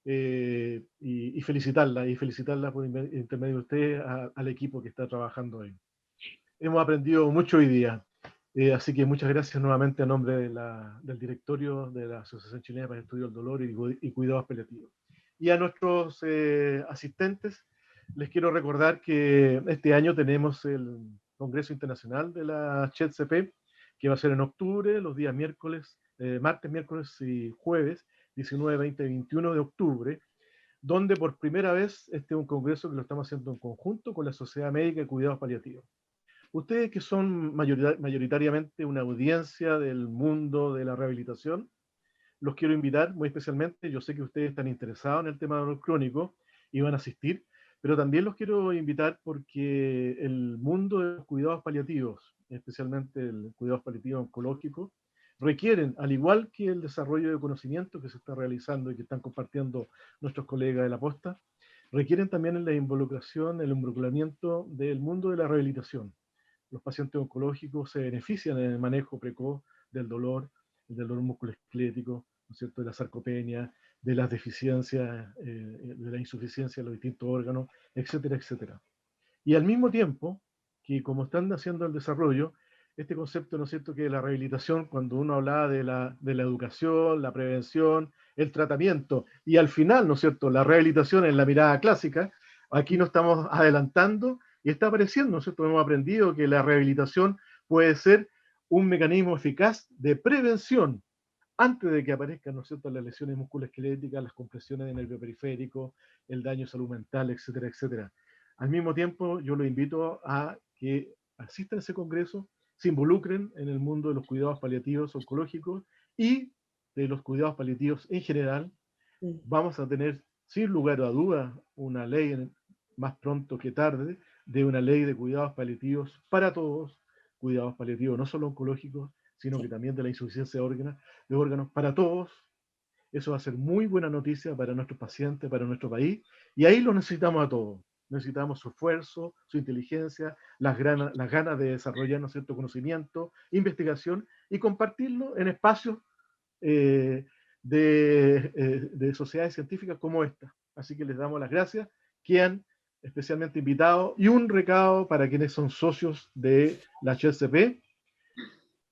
y felicitarla por intermedio de usted al equipo que está trabajando ahí. Hemos aprendido mucho hoy día, así que muchas gracias nuevamente a nombre del directorio de la Asociación Chilena para el Estudio del Dolor y Cuidados Paliativos. Y a nuestros asistentes, les quiero recordar que este año tenemos el Congreso Internacional de la CHED-CP, que va a ser en octubre, los días martes, miércoles y jueves, 19, 20 y 21 de octubre, donde por primera vez este es un congreso que lo estamos haciendo en conjunto con la Sociedad Médica de Cuidados Paliativos. Ustedes que son mayoritariamente una audiencia del mundo de la rehabilitación, los quiero invitar muy especialmente, yo sé que ustedes están interesados en el tema del dolor crónico y van a asistir, pero también los quiero invitar porque el mundo de los cuidados paliativos, especialmente el cuidado paliativo oncológico, requieren, al igual que el desarrollo de conocimiento que se está realizando y que están compartiendo nuestros colegas de la posta, requieren también la involucración, el involucramiento del mundo de la rehabilitación. Los pacientes oncológicos se benefician en el manejo precoz del dolor musculoesquelético, ¿no es cierto?, de la sarcopenia, de las deficiencias, de la insuficiencia de los distintos órganos, etcétera, etcétera. Y al mismo tiempo, que como están haciendo el desarrollo, este concepto, ¿no es cierto?, que de la rehabilitación, cuando uno hablaba de la educación, la prevención, el tratamiento, y al final, ¿no es cierto?, la rehabilitación en la mirada clásica, aquí nos estamos adelantando y está apareciendo, ¿no es cierto?, hemos aprendido que la rehabilitación puede ser un mecanismo eficaz de prevención antes de que aparezcan, ¿no es cierto?, las lesiones musculoesqueléticas, las compresiones de nervio periférico, el daño de salud mental, etcétera, etcétera. Al mismo tiempo, yo los invito a que asistan a ese congreso, se involucren en el mundo de los cuidados paliativos oncológicos y de los cuidados paliativos en general. Vamos a tener, sin lugar a dudas, una ley más pronto que tarde, de una ley de cuidados paliativos para todos, cuidados paliativos no solo oncológicos, sino que también de la insuficiencia de órganos para todos. Eso va a ser muy buena noticia para nuestros pacientes, para nuestro país, y ahí lo necesitamos a todos. Necesitamos su esfuerzo, su inteligencia, las ganas de desarrollar, ¿no es cierto?, conocimiento, investigación y compartirlo en espacios de sociedades científicas como esta. Así que les damos las gracias, quedan especialmente invitados, y un recado para quienes son socios de la HSP.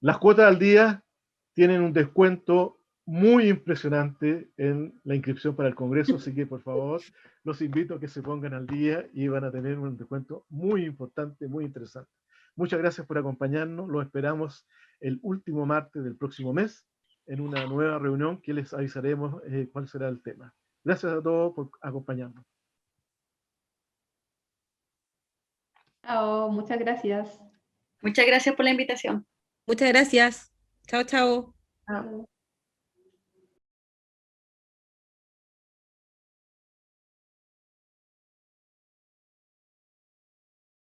Las cuotas al día tienen un descuento muy impresionante en la inscripción para el Congreso, así que por favor los invito a que se pongan al día y van a tener un descuento muy importante, muy interesante. Muchas gracias por acompañarnos, los esperamos el último martes del próximo mes en una nueva reunión que les avisaremos cuál será el tema. Gracias a todos por acompañarnos. Chao, muchas gracias. Muchas gracias por la invitación. Muchas gracias. Chao, chao. Chao.